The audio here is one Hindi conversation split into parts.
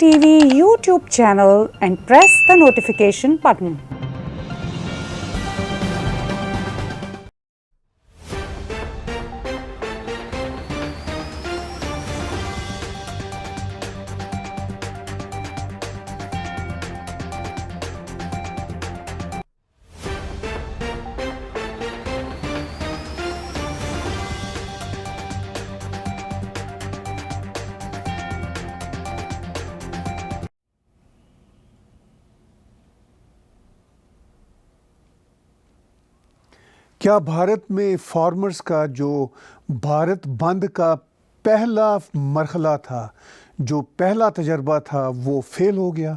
TV YouTube channel and press the notification button. क्या भारत में फार्मर्स का जो भारत बंद का पहला मरहला था, जो पहला तजर्बा था, वो फेल हो गया,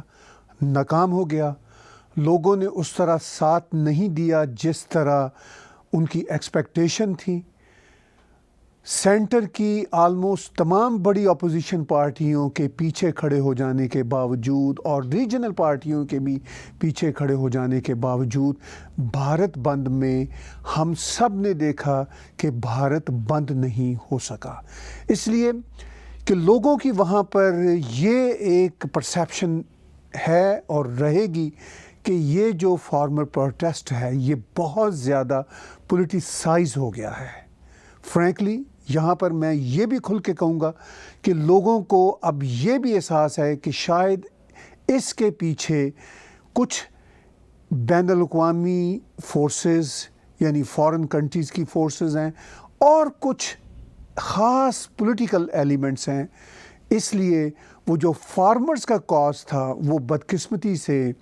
नाकाम हो गया। लोगों ने उस तरह साथ नहीं दिया जिस तरह उनकी एक्सपेक्टेशन थी। सेंटर की आलमोस्ट तमाम बड़ी अपोजिशन पार्टियों के पीछे खड़े हो जाने के बावजूद और रीजनल पार्टियों के भी पीछे खड़े हो जाने के बावजूद भारत बंद में हम सब ने देखा कि भारत बंद नहीं हो सका। इसलिए कि लोगों की वहाँ पर ये एक परसेप्शन है और रहेगी कि ये जो फार्मर प्रोटेस्ट है ये बहुत ज़्यादा पॉलिटिसाइज हो गया है। फ्रैंकली यहाँ पर मैं ये भी खुल के कहूँगा कि लोगों को अब ये भी एहसास है कि शायद इसके पीछे कुछ बैनुल-अक़वामी फोर्सेस यानी फॉरेन कंट्रीज़ की फोर्सेस हैं और कुछ ख़ास पॉलिटिकल एलिमेंट्स हैं। इसलिए वो जो फार्मर्स का कॉज था वो बदकिस्मती से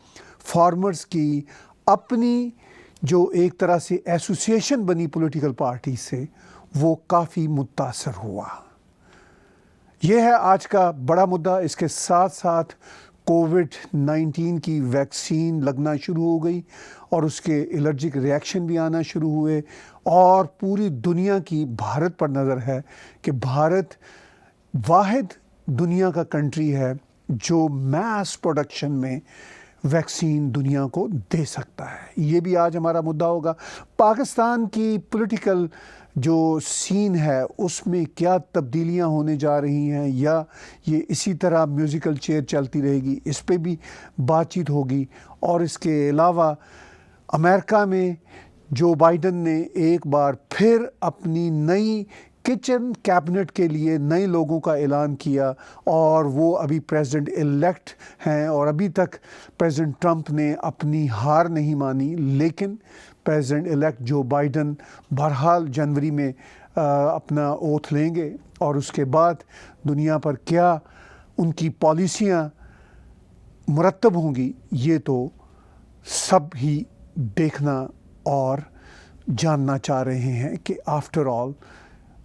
फार्मर्स की अपनी जो एक तरह से एसोसिएशन बनी पॉलिटिकल पार्टी से वो काफ़ी मुतासर हुआ। यह है आज का बड़ा मुद्दा। इसके साथ साथ कोविड-19 की वैक्सीन लगना शुरू हो गई और उसके एलर्जिक रिएक्शन भी आना शुरू हुए और पूरी दुनिया की भारत पर नज़र है कि भारत वाहिद दुनिया का कंट्री है जो मैस प्रोडक्शन में वैक्सीन दुनिया को दे सकता है। ये भी आज हमारा मुद्दा होगा। पाकिस्तान की पॉलिटिकल जो सीन है उसमें क्या तब्दीलियां होने जा रही हैं या ये इसी तरह म्यूज़िकल चेयर चलती रहेगी, इस पे भी बातचीत होगी। और इसके अलावा अमेरिका में जो बाइडन ने एक बार फिर अपनी नई किचन कैबिनेट के लिए नए लोगों का ऐलान किया और वो अभी प्रेसिडेंट इलेक्ट हैं और अभी तक प्रेसिडेंट ट्रंप ने अपनी हार नहीं मानी। लेकिन प्रेसिडेंट इलेक्ट जो बाइडन बहरहाल जनवरी में अपना ओथ लेंगे और उसके बाद दुनिया पर क्या उनकी पॉलिसियां मुरतब होंगी ये तो सब ही देखना और जानना चाह रहे हैं कि आफ्टर ऑल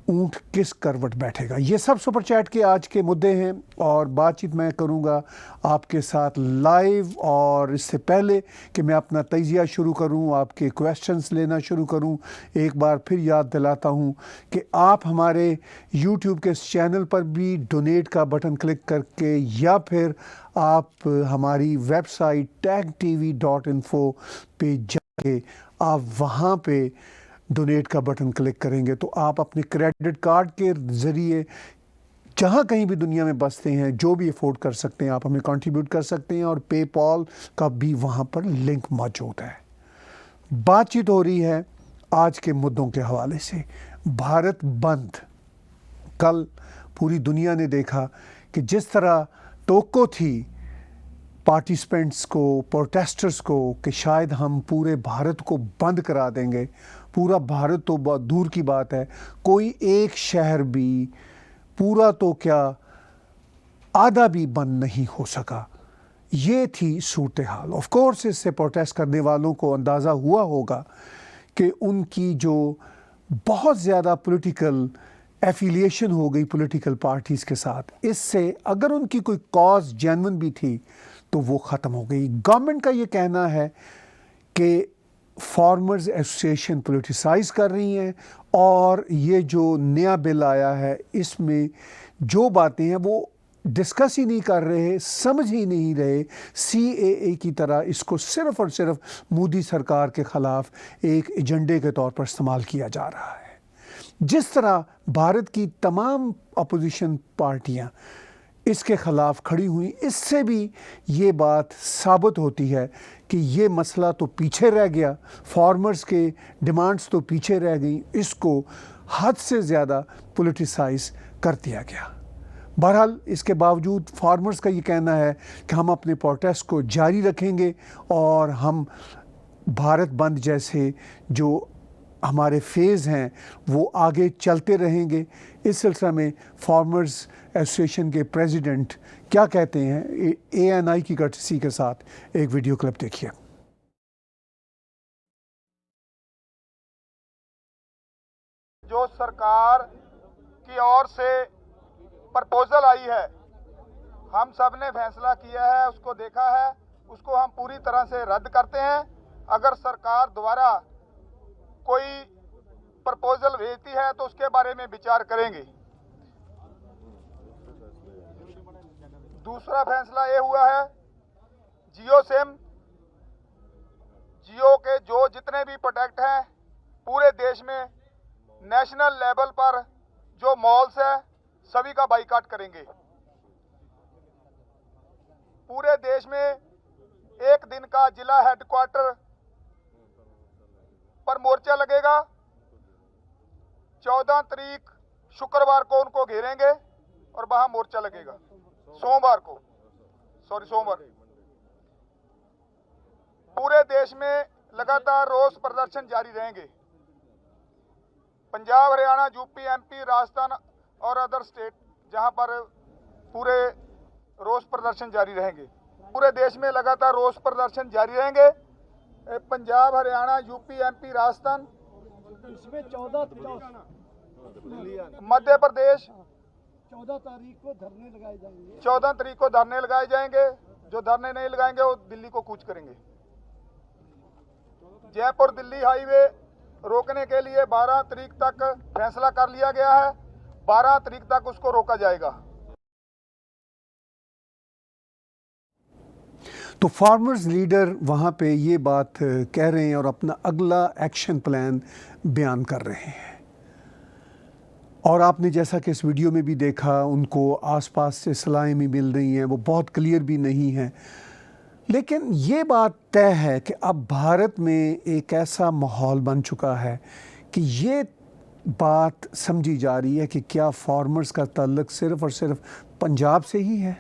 ऊँट किस करवट बैठेगा। ये सब सुपर चैट के आज के मुद्दे हैं और बातचीत मैं करूंगा आपके साथ लाइव। और इससे पहले कि मैं अपना तजिया शुरू करूं, आपके क्वेश्चंस लेना शुरू करूं, एक बार फिर याद दिलाता हूं कि आप हमारे YouTube के इस चैनल पर भी डोनेट का बटन क्लिक करके या फिर आप हमारी वेबसाइट tagtv.info पे जाके आप वहाँ पे डोनेट का बटन क्लिक करेंगे तो आप अपने क्रेडिट कार्ड के ज़रिए जहाँ कहीं भी दुनिया में बसते हैं जो भी अफोर्ड कर सकते हैं आप हमें कंट्रीब्यूट कर सकते हैं और पेपॉल का भी वहाँ पर लिंक मौजूद है। बातचीत हो रही है आज के मुद्दों के हवाले से। भारत बंद, कल पूरी दुनिया ने देखा कि जिस तरह टोको थी पार्टिसिपेंट्स को, प्रोटेस्टर्स को कि शायद हम पूरे भारत को बंद करा देंगे। पूरा भारत तो बहुत दूर की बात है, कोई एक शहर भी, पूरा तो क्या आधा भी बंद नहीं हो सका। ये थी सूरत हाल। ऑफ कोर्स इससे प्रोटेस्ट करने वालों को अंदाज़ा हुआ होगा कि उनकी जो बहुत ज़्यादा पॉलिटिकल एफिलिएशन हो गई पॉलिटिकल पार्टीज़ के साथ, इससे अगर उनकी कोई कॉज जेन्युइन भी थी तो वो ख़त्म हो गई। गवर्नमेंट का ये कहना है कि फार्मर्स एसोसिएशन पॉलिटिसाइज कर रही हैं और ये जो नया बिल आया है इसमें जो बातें हैं वो डिस्कस ही नहीं कर रहे, समझ ही नहीं रहे। CAA की तरह इसको सिर्फ़ और सिर्फ मोदी सरकार के ख़िलाफ़ एक एजेंडे के तौर पर इस्तेमाल किया जा रहा है। जिस तरह भारत की तमाम अपोजिशन पार्टियां इसके ख़िलाफ़ खड़ी हुई। इससे भी ये बात साबित होती है कि ये मसला तो पीछे रह गया, फार्मर्स के डिमांड्स तो पीछे रह गई, इसको हद से ज़्यादा पॉलिटिसाइज कर दिया गया। बहरहाल इसके बावजूद फार्मर्स का ये कहना है कि हम अपने प्रोटेस्ट को जारी रखेंगे और हम भारत बंद जैसे जो हमारे फेज़ हैं वो आगे चलते रहेंगे। इस सिलसिले में फार्मर्स एसोसिएशन के प्रेसिडेंट क्या कहते हैं, ANI की कर्टसी के साथ एक वीडियो क्लिप देखिए। जो सरकार की ओर से प्रपोजल आई है, हम सब ने फैसला किया है, उसको देखा है, उसको हम पूरी तरह से रद्द करते हैं। अगर सरकार द्वारा कोई प्रपोजल भेजती है तो उसके बारे में विचार करेंगे। दूसरा फैसला ये हुआ है, जियो सिम, जियो के जो जितने भी प्रोडक्ट हैं पूरे देश में नेशनल लेवल पर जो मॉल्स है सभी का बाइकाट करेंगे। पूरे देश में एक दिन का जिला हेडक्वार्टर पर मोर्चा लगेगा। 14 तारीख शुक्रवार को उनको घेरेंगे और वहां मोर्चा लगेगा। सोमवार पूरे देश में लगातार रोष प्रदर्शन जारी रहेंगे। पंजाब, हरियाणा, यूपी, MP, राजस्थान और अदर स्टेट जहां पर पूरे रोष प्रदर्शन जारी रहेंगे। पूरे देश में लगातार रोष प्रदर्शन जारी रहेंगे। पंजाब, हरियाणा, यूपी, MP, राजस्थान, इसमें 14 मध्य प्रदेश 14 तारीख को धरने लगाए जाएंगे। 14 तारीख को धरने लगाए जाएंगे। जो धरने नहीं लगाएंगे वो दिल्ली को कूच करेंगे। जयपुर दिल्ली हाईवे रोकने के लिए 12 तारीख तक फैसला कर लिया गया है। 12 तारीख तक उसको रोका जाएगा। तो फार्मर्स लीडर वहाँ पे ये बात कह रहे हैं और अपना अगला एक्शन प्लान बयान कर रहे हैं। और आपने जैसा कि इस वीडियो में भी देखा, उनको आसपास से सलाहें भी मिल रही हैं, वो बहुत क्लियर भी नहीं हैं। लेकिन ये बात तय है कि अब भारत में एक ऐसा माहौल बन चुका है कि ये बात समझी जा रही है कि क्या फार्मर्स का ताल्लुक सिर्फ़ और सिर्फ पंजाब से ही है।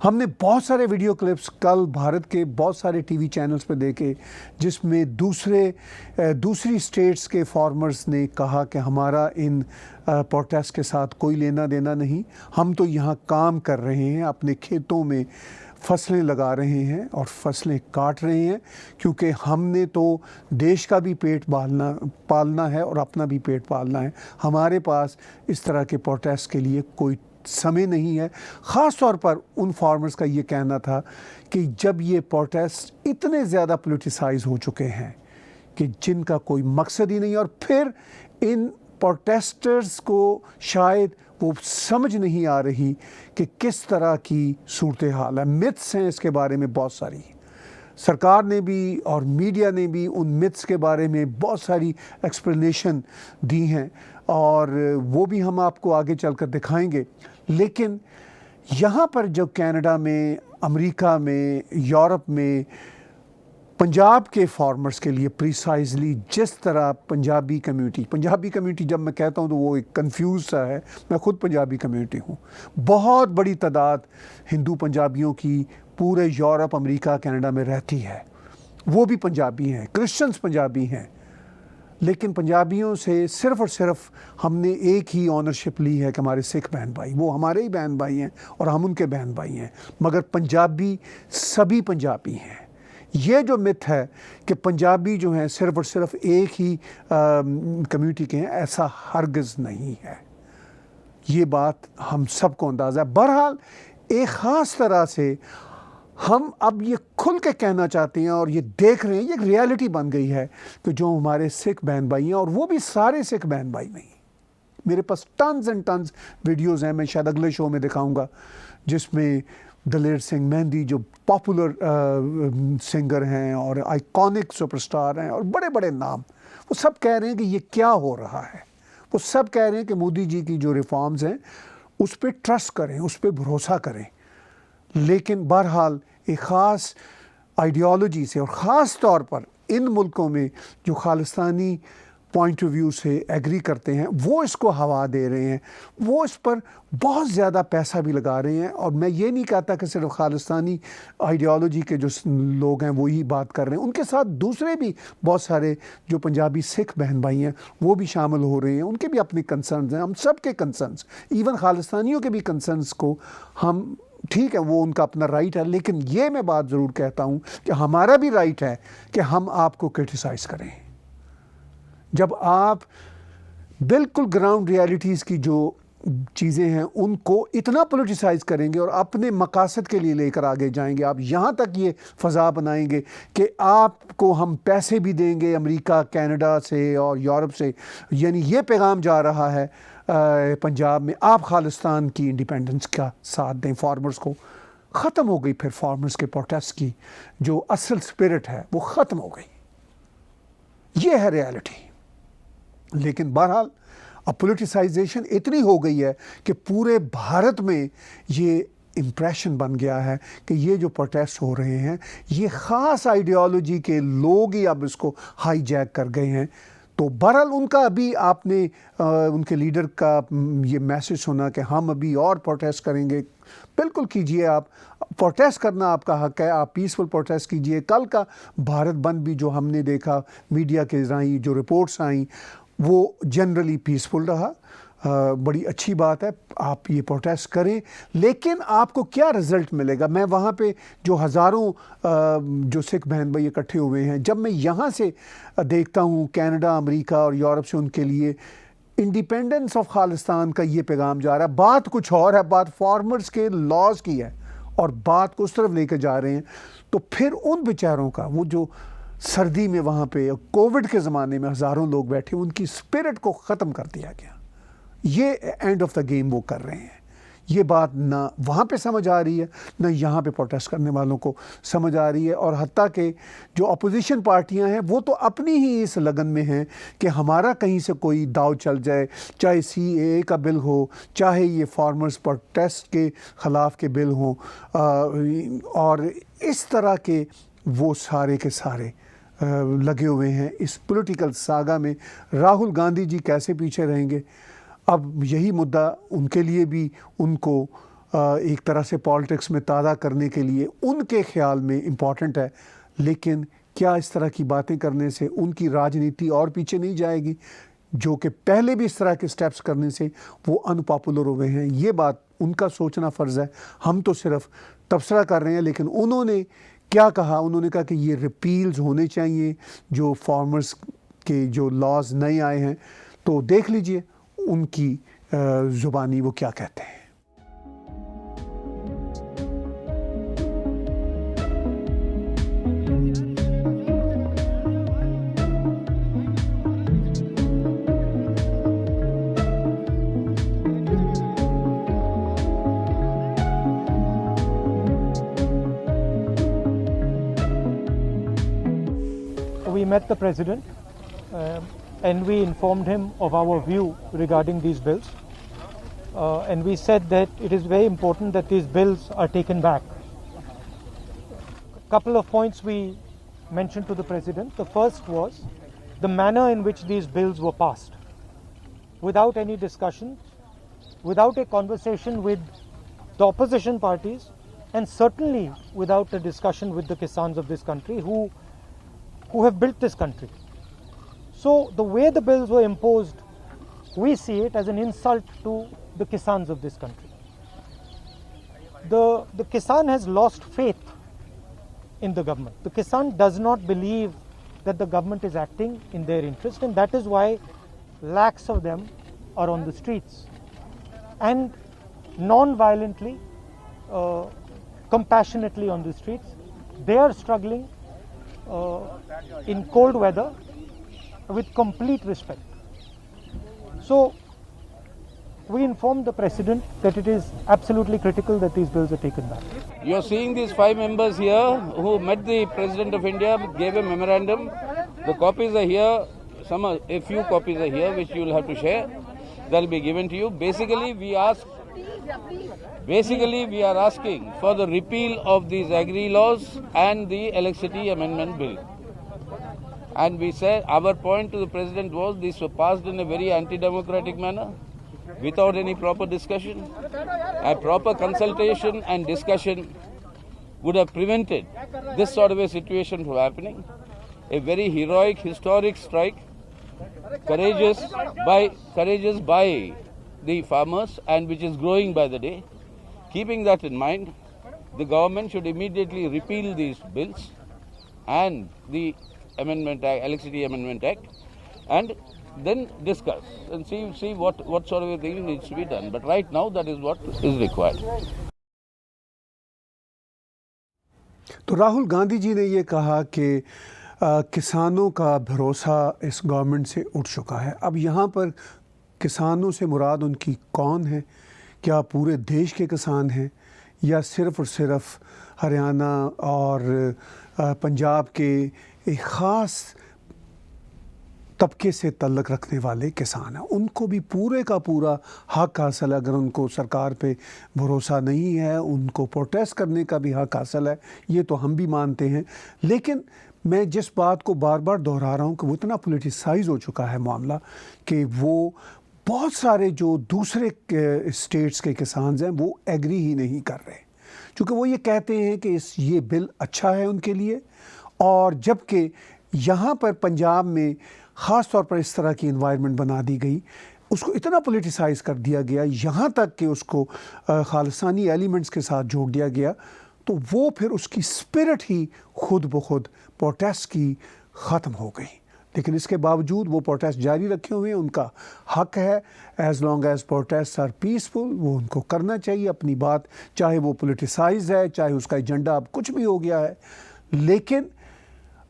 हमने बहुत सारे वीडियो क्लिप्स कल भारत के बहुत सारे टीवी चैनल्स पे देखे जिसमें दूसरी स्टेट्स के फार्मर्स ने कहा कि हमारा इन प्रोटेस्ट के साथ कोई लेना देना नहीं, हम तो यहाँ काम कर रहे हैं, अपने खेतों में फसलें लगा रहे हैं और फसलें काट रहे हैं, क्योंकि हमने तो देश का भी पेट पालना है और अपना भी पेट पालना है। हमारे पास इस तरह के प्रोटेस्ट के लिए कोई समय नहीं है। ख़ास तौर पर उन फार्मर्स का ये कहना था कि जब ये प्रोटेस्ट इतने ज़्यादा पॉलिटिसाइज हो चुके हैं कि जिनका कोई मकसद ही नहीं, और फिर इन प्रोटेस्टर्स को शायद वो समझ नहीं आ रही कि किस तरह की सूरत हाल है। मिथ्स हैं इसके बारे में बहुत सारी, सरकार ने भी और मीडिया ने भी उन मिथ्स के बारे में बहुत सारी एक्सप्लेनेशन दी हैं और वो भी हम आपको आगे चलकर दिखाएंगे। लेकिन यहाँ पर जब कनाडा में, अमेरिका में, यूरोप में पंजाब के फार्मर्स के लिए प्रिसाइजली जिस तरह पंजाबी कम्युनिटी जब मैं कहता हूँ तो वो एक कंफ्यूज सा है, मैं ख़ुद पंजाबी कम्युनिटी हूँ। बहुत बड़ी तादाद हिंदू पंजाबियों की पूरे यूरोप, अमेरिका, कनाडा में रहती है, वो भी पंजाबी हैं, क्रिश्चियंस पंजाबी हैं। लेकिन पंजाबियों से सिर्फ़ और सिर्फ हमने एक ही ऑनरशिप ली है कि हमारे सिख बहन भाई, वो हमारे ही बहन भाई हैं और हम उनके बहन भाई हैं, मगर पंजाबी सभी पंजाबी हैं। ये जो मिथ है कि पंजाबी जो हैं सिर्फ़ और सिर्फ एक ही कम्युनिटी के हैं, ऐसा हरगिज़ नहीं है। ये बात हम सबको अंदाज़ा है। बहरहाल एक ख़ास तरह से हम अब ये खुल के कहना चाहते हैं और ये देख रहे हैं, ये एक रियलिटी बन गई है कि जो हमारे सिख बहन भाई हैं, और वो भी सारे सिख बहन भाई नहीं, मेरे पास टन्स एंड टन्स वीडियोज़ हैं, मैं शायद अगले शो में दिखाऊंगा, जिसमें दलेर सिंह मेहंदी जो पॉपुलर सिंगर हैं और आइकॉनिक सुपरस्टार हैं और बड़े बड़े नाम, वो सब कह रहे हैं कि ये क्या हो रहा है। वो सब कह रहे हैं कि मोदी जी की जो रिफॉर्म्स हैं उस पर ट्रस्ट करें, उस पर भरोसा करें। लेकिन बहरहाल एक ख़ास आइडियोलॉजी से और ख़ास तौर पर इन मुल्कों में जो खालिस्तानी पॉइंट ऑफ व्यू से एग्री करते हैं वो इसको हवा दे रहे हैं, वो इस पर बहुत ज़्यादा पैसा भी लगा रहे हैं। और मैं ये नहीं कहता कि सिर्फ खालिस्तानी आइडियोलॉजी के जो लोग हैं वो ही बात कर रहे हैं, उनके साथ दूसरे भी बहुत सारे जो पंजाबी सिख बहन भाई हैं वो भी शामिल हो रहे हैं, उनके भी अपने कंसर्न्स हैं। हम सब के कंसर्न्स, इवन खालिस्तानियों के भी कंसर्न्स को हम, ठीक है वो उनका अपना राइट है, लेकिन ये मैं बात ज़रूर कहता हूँ कि हमारा भी राइट है कि हम आपको क्रिटिसाइज़ करें। जब आप बिल्कुल ग्राउंड रियलिटीज़ की जो चीज़ें हैं उनको इतना पोलिटिसाइज करेंगे और अपने मकासद के लिए लेकर आगे जाएंगे, आप यहाँ तक ये फ़ज़ा बनाएंगे कि आपको हम पैसे भी देंगे अमेरिका, कनाडा से और यूरोप से, यानी ये पैगाम जा रहा है पंजाब में आप खालिस्तान की इंडिपेंडेंस का साथ दें, फार्मर्स को। ख़त्म हो गई फिर फार्मर्स के प्रोटेस्ट की जो असल स्पिरिट है वो ख़त्म हो गई। ये है रियलिटी। लेकिन बहरहाल अब पोलिटिसाइजेशन इतनी हो गई है कि पूरे भारत में ये इम्प्रेशन बन गया है कि ये जो प्रोटेस्ट हो रहे हैं ये ख़ास आइडियोलॉजी के लोग ही अब इसको हाईजैक कर गए हैं। तो बहरहाल उनका अभी आपने उनके लीडर का ये मैसेज सुना कि हम अभी और प्रोटेस्ट करेंगे। बिल्कुल कीजिए, आप प्रोटेस्ट करना आपका हक है, आप पीसफुल प्रोटेस्ट कीजिए। कल का भारत बंद भी जो हमने देखा मीडिया के ज़रिए जो रिपोर्ट्स आई वो जनरली पीसफुल रहा, बड़ी अच्छी बात है। आप ये प्रोटेस्ट करें, लेकिन आपको क्या रिज़ल्ट मिलेगा? मैं वहाँ पे जो हज़ारों जो सिख बहन भाई इकट्ठे हुए हैं, जब मैं यहाँ से देखता हूँ कनाडा, अमेरिका और यूरोप से उनके लिए इंडिपेंडेंस ऑफ खालिस्तान का ये पैगाम जा रहा है। बात कुछ और है, बात फार्मर्स के लॉज की है और बात को उस तरफ लेकर जा रहे हैं। तो फिर उन बेचारों का वो जो सर्दी में वहाँ पे कोविड के ज़माने में हज़ारों लोग बैठे, उनकी स्पिरिट को ख़त्म कर दिया गया। ये एंड ऑफ द गेम वो कर रहे हैं। ये बात ना वहाँ पे समझ आ रही है ना यहाँ पे प्रोटेस्ट करने वालों को समझ आ रही है। और हत्ता के जो अपोजिशन पार्टियां हैं वो तो अपनी ही इस लगन में हैं कि हमारा कहीं से कोई दाव चल जाए, चाहे CAA का बिल हो, चाहे ये फार्मर्स प्रोटेस्ट के ख़िलाफ़ के बिल हों, और इस तरह के वो सारे के सारे लगे हुए हैं इस पॉलिटिकल सागा में। राहुल गांधी जी कैसे पीछे रहेंगे? अब यही मुद्दा उनके लिए भी, उनको एक तरह से पॉलिटिक्स में ताज़ा करने के लिए उनके ख़्याल में इम्पॉर्टेंट है। लेकिन क्या इस तरह की बातें करने से उनकी राजनीति और पीछे नहीं जाएगी? जो कि पहले भी इस तरह के स्टेप्स करने से वो अनपॉपुलर हुए हैं। ये बात उनका सोचना फ़र्ज़ है, हम तो सिर्फ तबसरा कर रहे हैं। लेकिन उन्होंने क्या कहा? उन्होंने कहा कि ये रिपील्स होने चाहिए जो फार्मर्स के जो लॉज नए आए हैं। तो देख लीजिए उनकी ज़ुबानी वो क्या कहते हैं। We met the President and we informed him of our view regarding these bills, and we said that it is very important that these bills are taken back. A couple of points we mentioned to the President. The first was the manner in which these bills were passed, without any discussion, without a conversation with the opposition parties, and certainly without a discussion with the Kisans of this country who have built this country. So the way the bills were imposed, we see it as an insult to the Kisans of this country. The Kisan has lost faith in the government. The Kisan does not believe that the government is acting in their interest, and that is why lakhs of them are on the streets. And non-violently, compassionately on the streets, they are struggling in cold weather with complete respect. So we informed the President that it is absolutely critical that these bills are taken back. You are seeing these 5 members here who met the President of India, gave a memorandum. The copies are here. A few copies are here which you will have to share. That will be given to you. Basically, we ask Basically, we are asking for the repeal of these agri laws and the Electricity Amendment Bill. And we said our point to the President was these were passed in a very anti-democratic manner, without any proper discussion. A proper consultation and discussion would have prevented this sort of a situation from happening. A very heroic, historic strike, courageous by the farmers, and which is growing by the day. Keeping that in mind, the government should immediately repeal these bills and the Electricity Amendment Act, and then discuss and see what sort of a thing needs to be done. But right now, that is what is required. तो राहुल गांधी जी ने ये कहा कि किसानों का भरोसा इस गवर्नमेंट से उठ चुका है। अब यहाँ पर किसानों से मुराद उनकी कौन है? क्या पूरे देश के किसान हैं या सिर्फ़ और सिर्फ हरियाणा और पंजाब के एक ख़ास तबके से तल्लक रखने वाले किसान हैं? उनको भी पूरे का पूरा हक हासिल है। अगर उनको सरकार पे भरोसा नहीं है, उनको प्रोटेस्ट करने का भी हक हासिल है, ये तो हम भी मानते हैं। लेकिन मैं जिस बात को बार बार दोहरा रहा हूँ कि वो इतना पोलिटिसाइज़ हो चुका है मामला कि वो बहुत सारे जो दूसरे स्टेट्स के किसान हैं वो एग्री ही नहीं कर रहे, क्योंकि वो ये कहते हैं कि ये बिल अच्छा है उनके लिए। और जबकि यहाँ पर पंजाब में ख़ास तौर पर इस तरह की इन्वायरमेंट बना दी गई, उसको इतना पोलिटिसाइज़ कर दिया गया, यहाँ तक कि उसको खालिस्तानी एलिमेंट्स के साथ जोड़ दिया गया, तो वो फिर उसकी स्पिरिट ही खुद ब खुद प्रोटेस्ट की ख़त्म हो गई। लेकिन इसके बावजूद वो प्रोटेस्ट जारी रखे हुए हैं, उनका हक है। As long as protest are peaceful, वो उनको करना चाहिए अपनी बात, चाहे वो पोलिटिसाइज़ है, चाहे उसका एजेंडा अब कुछ भी हो गया है। लेकिन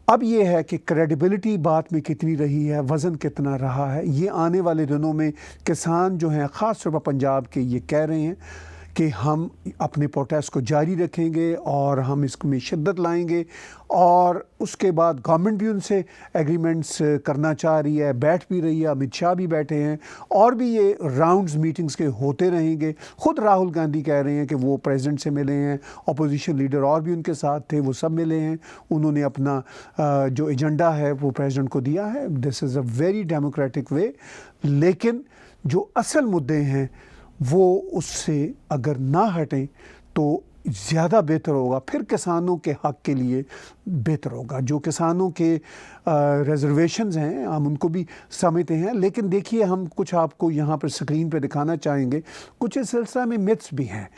अब ये है कि क्रेडिबिलिटी बात में कितनी रही है, वज़न कितना रहा है, ये आने वाले दिनों में किसान जो हैं ख़ास तौर पर पंजाब के ये कह रहे हैं कि हम अपने प्रोटेस्ट को जारी रखेंगे और हम इसमें शिद्दत लाएंगे। और उसके बाद गवर्नमेंट भी उनसे एग्रीमेंट्स करना चाह रही है, बैठ भी रही है, अमित शाह भी बैठे हैं, और भी ये राउंड्स मीटिंग्स के होते रहेंगे। ख़ुद राहुल गांधी कह रहे हैं कि वो प्रेसिडेंट से मिले हैं, अपोजिशन लीडर और भी उनके साथ थे, वो सब मिले हैं, उन्होंने अपना जो एजेंडा है वो प्रेसिडेंट को दिया है। This is a very democratic वे। लेकिन जो असल मुद्दे हैं वो उससे अगर ना हटें तो ज़्यादा बेहतर होगा, फिर किसानों के हक़ के लिए बेहतर होगा। जो किसानों के रिजर्वेशंस हैं हम उनको भी समझते हैं, लेकिन देखिए हम कुछ आपको यहाँ पर स्क्रीन पे दिखाना चाहेंगे। कुछ इस सिलसिले में मिथ्स भी हैं,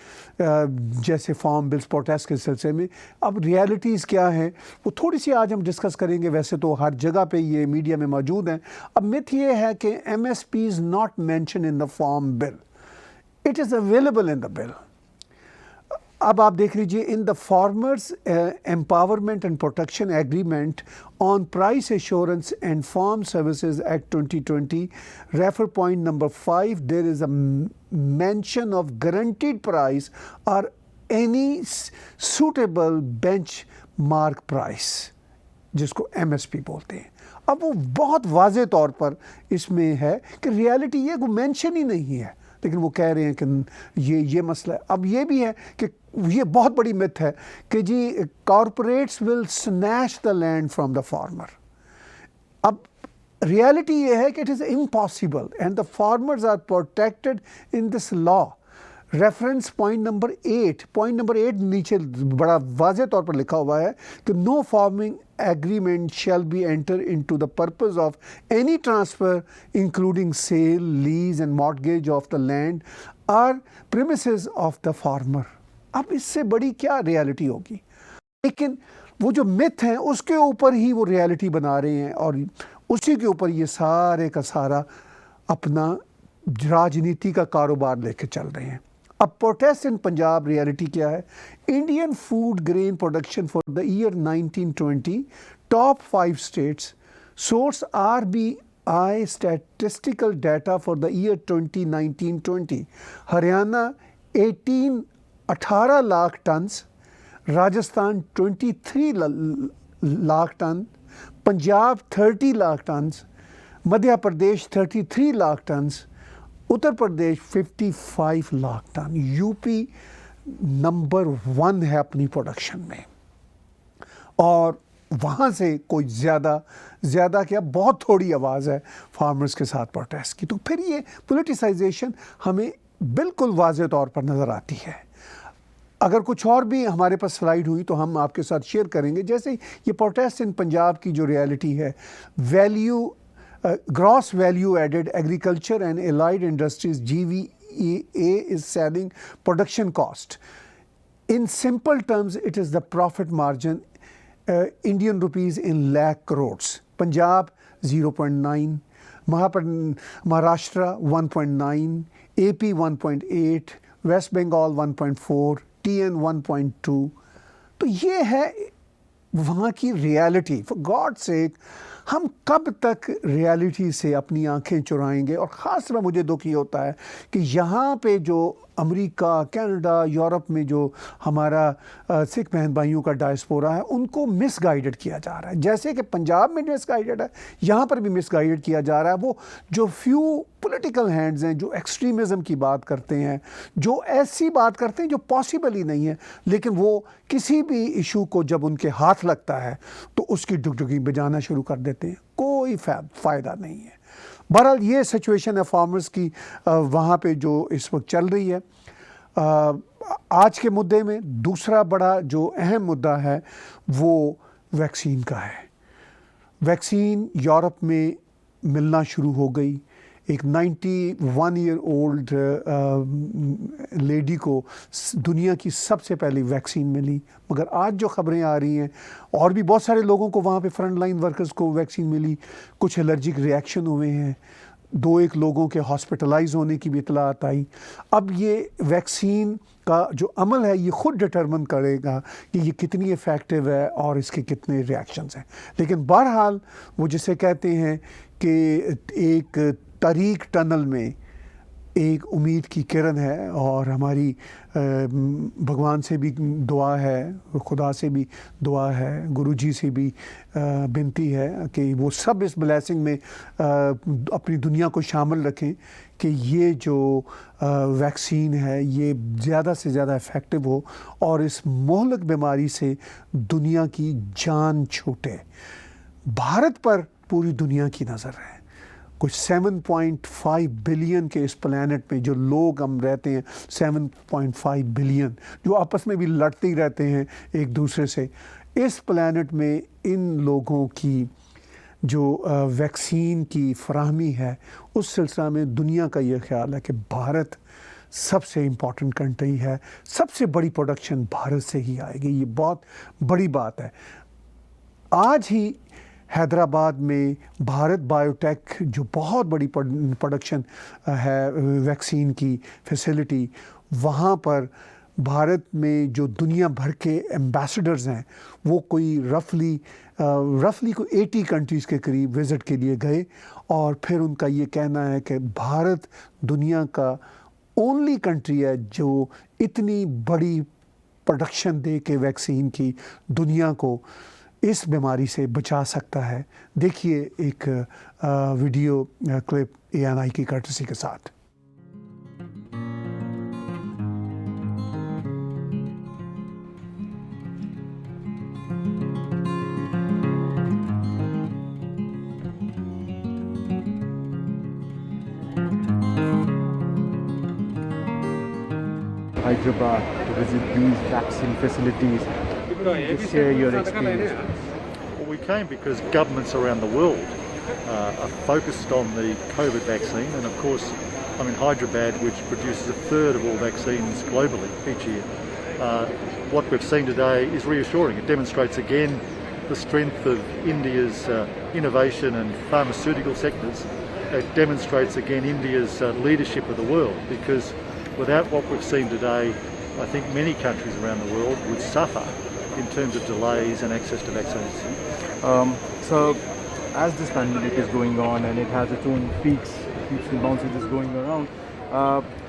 जैसे फार्म बिल्स प्रोटेस्ट के सिलसिले में। अब रियलिटीज़ क्या हैं वो थोड़ी सी आज हम डिस्कस करेंगे। वैसे तो हर जगह पे ये मीडिया में मौजूद हैं। अब मिथ ये है कि MSP is not mention in the farm bill, it is available in the bill. अब आप देख लीजिए, in the farmers empowerment and protection agreement on price assurance and farm services act 2020 refer point number 5 there is a mention of guaranteed price और any suitable benchmark price, जिसको MSP बोलते हैं। अब वो बहुत वाज़े तौर पर इसमें है कि रियलिटी ये को मेंशन ही नहीं है, लेकिन वो कह रहे हैं कि ये मसला है। अब ये भी है कि ये बहुत बड़ी मिथ है कि जी corporates will snatch the land from the farmer. अब रियलिटी ये है कि it is impossible and the farmers are protected in this law. Reference point number 8 नीचे बड़ा वाज़े तौर पर लिखा हुआ है कि no farming agreement shall be enter into the purpose of any transfer including sale, lease and mortgage of the land और प्रीमिसेस ऑफ द फार्मर। अब इससे बड़ी क्या रियलिटी होगी? लेकिन वो जो मिथ हैं उसके ऊपर ही वो रियलिटी बना रहे हैं और उसी के ऊपर ये सारे का सारा अपना राजनीति का कारोबार लेके चल रहे हैं। अब प्रोटेस्ट इन पंजाब रियलिटी क्या है? Indian food grain production for the year 1920, top 5 states, source RBI statistical data for the year 2019-20, Haryana 18 lakh tons, Rajasthan 23 lakh ton, Punjab 30 lakh tons, Madhya Pradesh 33 lakh tons Uttar Pradesh 55 lakh ton, UP number 1 है अपनी प्रोडक्शन में, और वहाँ से कोई ज़्यादा क्या, बहुत थोड़ी आवाज़ है फार्मर्स के साथ प्रोटेस्ट की। तो फिर ये पोलिटिसाइजेशन हमें बिल्कुल वाज़ेह तौर पर नज़र आती है। अगर कुछ और भी हमारे पास स्लाइड हुई तो हम आपके साथ शेयर करेंगे। जैसे ये प्रोटेस्ट इन पंजाब की जो रियलिटी है, gross value added agriculture and allied industries GVA is selling production cost. In simple terms, it is the profit margin, Indian rupees in lakh crores. Punjab 0.9, Maharashtra 1.9, AP 1.8, West Bengal 1.4, TN 1.2. तो ये है वहाँ की रियलिटी। फॉर गॉड सेक, हम कब तक रियलिटी से अपनी आंखें चुराएंगे? और ख़ास तरह मुझे दुख ये होता है कि यहाँ पे जो अमेरिका, कनाडा, यूरोप में जो हमारा सिख बहन भाइयों का डायस्पोरा है, उनको मिसगाइडेड किया जा रहा है। जैसे कि पंजाब में मिसगाइडेड है, यहाँ पर भी मिसगाइडेड किया जा रहा है। वो जो फ्यू पॉलिटिकल हैंड्स हैं जो एक्सट्रीमिज़म की बात करते हैं, जो ऐसी बात करते हैं जो पॉसिबल ही नहीं है, लेकिन वो किसी भी इशू को जब उनके हाथ लगता है तो उसकी डुगडुगी बजाना शुरू कर देते हैं। कोई फ़ायदा नहीं है। बहरहाल ये सिचुएशन है फार्मर्स की वहाँ पे जो इस वक्त चल रही है। आज के मुद्दे में दूसरा बड़ा जो अहम मुद्दा है वो वैक्सीन का है। वैक्सीन यूरोप में मिलना शुरू हो गई। एक 91 ईयर ओल्ड लेडी को दुनिया की सबसे पहली वैक्सीन मिली। मगर आज जो ख़बरें आ रही हैं, और भी बहुत सारे लोगों को वहाँ पे फ्रंट लाइन वर्कर्स को वैक्सीन मिली, कुछ एलर्जिक रिएक्शन हुए हैं, 2-1 लोगों के हॉस्पिटलाइज होने की भी इतलात आई। अब ये वैक्सीन का जो अमल है ये ख़ुद डिटरमिन करेगा कि ये कितनी इफ़ेक्टिव है और इसके कितने रिएक्शंस हैं। लेकिन बहरहाल वो जिसे कहते हैं कि एक तारीक टनल में एक उम्मीद की किरण है, और हमारी भगवान से भी दुआ है, खुदा से भी दुआ है, गुरुजी से भी विनती है कि वो सब इस ब्लेसिंग में अपनी दुनिया को शामिल रखें कि ये जो वैक्सीन है ये ज़्यादा से ज़्यादा इफ़ेक्टिव हो और इस मोहलक बीमारी से दुनिया की जान छूटे। भारत पर पूरी दुनिया की नज़र है। कुछ 7.5 बिलियन के इस प्लैनेट में जो लोग हम रहते हैं, 7.5 बिलियन जो आपस में भी लड़ते ही रहते हैं एक दूसरे से, इस प्लैनेट में इन लोगों की जो वैक्सीन की फराहमी है, उस सिलसिला में दुनिया का ये ख्याल है कि भारत सबसे इम्पॉर्टेंट कंट्री है। सबसे बड़ी प्रोडक्शन भारत से ही आएगी। ये बहुत बड़ी बात है। आज ही हैदराबाद में भारत बायोटेक जो बहुत बड़ी प्रोडक्शन है वैक्सीन की फैसिलिटी, वहाँ पर भारत में जो दुनिया भर के एम्बेसडर्स हैं वो कोई रफली कोई 80 कंट्रीज़ के करीब विज़िट के लिए गए, और फिर उनका ये कहना है कि भारत दुनिया का ओनली कंट्री है जो इतनी बड़ी प्रोडक्शन दे के वैक्सीन की दुनिया को इस बीमारी से बचा सकता है। देखिए एक वीडियो क्लिप ANI की कर्टसी के साथ। Hyderabad to visit these vaccine facilities to share your experience. Well, we came because governments around the world are focused on the COVID vaccine, and of course I'm in Hyderabad, which produces a third of all vaccines globally each year. What we've seen today is reassuring. It demonstrates again the strength of India's innovation and pharmaceutical sectors. It demonstrates again India's leadership of the world, because without what we've seen today, I think many countries around the world would suffer in terms of delays and access to vaccines. So, as this pandemic is going on and it has its own peaks and bounces is going around,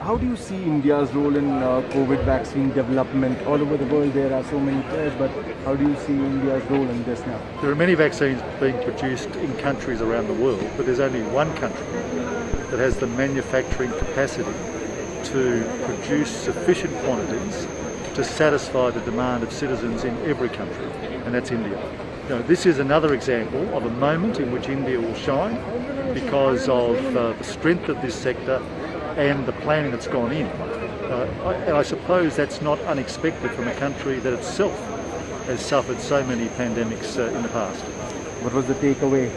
how do you see India's role in COVID vaccine development? All over the world there are so many players, but how do you see India's role in this now? There are many vaccines being produced in countries around the world, but there's only one country that has the manufacturing capacity to produce sufficient quantities to satisfy the demand of citizens in every country, and that's India. This is another example of a moment in which India will shine because of the strength of this sector and the planning that's gone in. And I suppose that's not unexpected from a country that itself has suffered so many pandemics in the past. What was the takeaway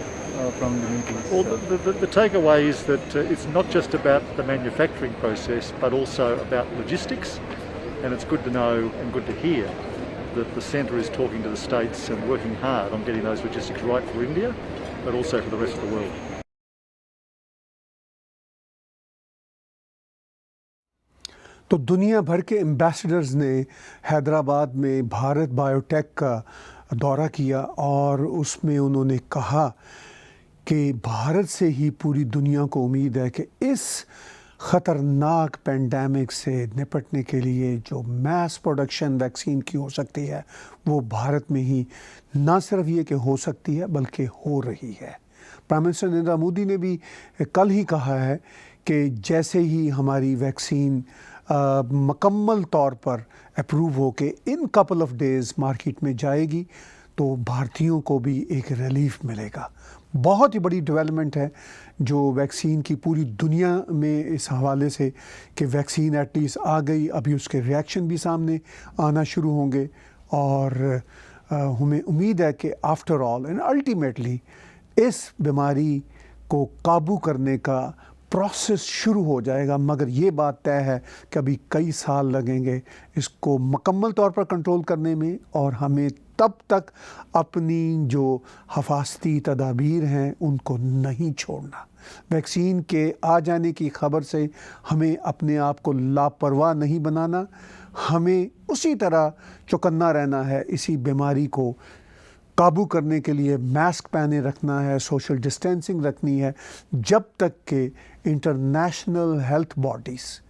from the meetings? Well, the takeaway is that it's not just about the manufacturing process, but also about logistics. And it's good to know and good to hear that the centre is talking to the states and working hard on getting those logistics right for India, but also for the rest of the world. तो दुनिया भर के एम्बेसडर्स ने हैदराबाद में भारत बायोटेक का दौरा किया और उसमें उन्होंने कहा कि भारत से ही पूरी दुनिया को उम्मीद है कि इस ख़तरनाक पेंडेमिक से निपटने के लिए जो मैस प्रोडक्शन वैक्सीन की हो सकती है वो भारत में ही ना सिर्फ ये कि हो सकती है बल्कि हो रही है। प्राइम मिनिस्टर नरेंद्र मोदी ने भी कल ही कहा है कि जैसे ही हमारी वैक्सीन मुकम्मल तौर पर अप्रूव हो के in couple of days market में जाएगी तो भारतीयों को भी एक रिलीफ मिलेगा। बहुत ही बड़ी डेवलपमेंट है जो वैक्सीन की पूरी दुनिया में इस हवाले से कि वैक्सीन एटलीस्ट आ गई, अभी उसके रिएक्शन भी सामने आना शुरू होंगे और हमें उम्मीद है कि आफ्टर ऑल एंड अल्टीमेटली इस बीमारी को काबू करने का प्रोसेस शुरू हो जाएगा। मगर ये बात तय है कि अभी कई साल लगेंगे इसको मुकम्मल तौर पर कंट्रोल करने में और हमें तब तक अपनी जो हिफाजती तदाबीर हैं उनको नहीं छोड़ना। वैक्सीन के आ जाने की ख़बर से हमें अपने आप को लापरवाह नहीं बनाना, हमें उसी तरह चौकन्ना रहना है। इसी बीमारी को काबू करने के लिए मास्क पहने रखना है, सोशल डिस्टेंसिंग रखनी है, जब तक कि इंटरनेशनल हेल्थ बॉडीज़,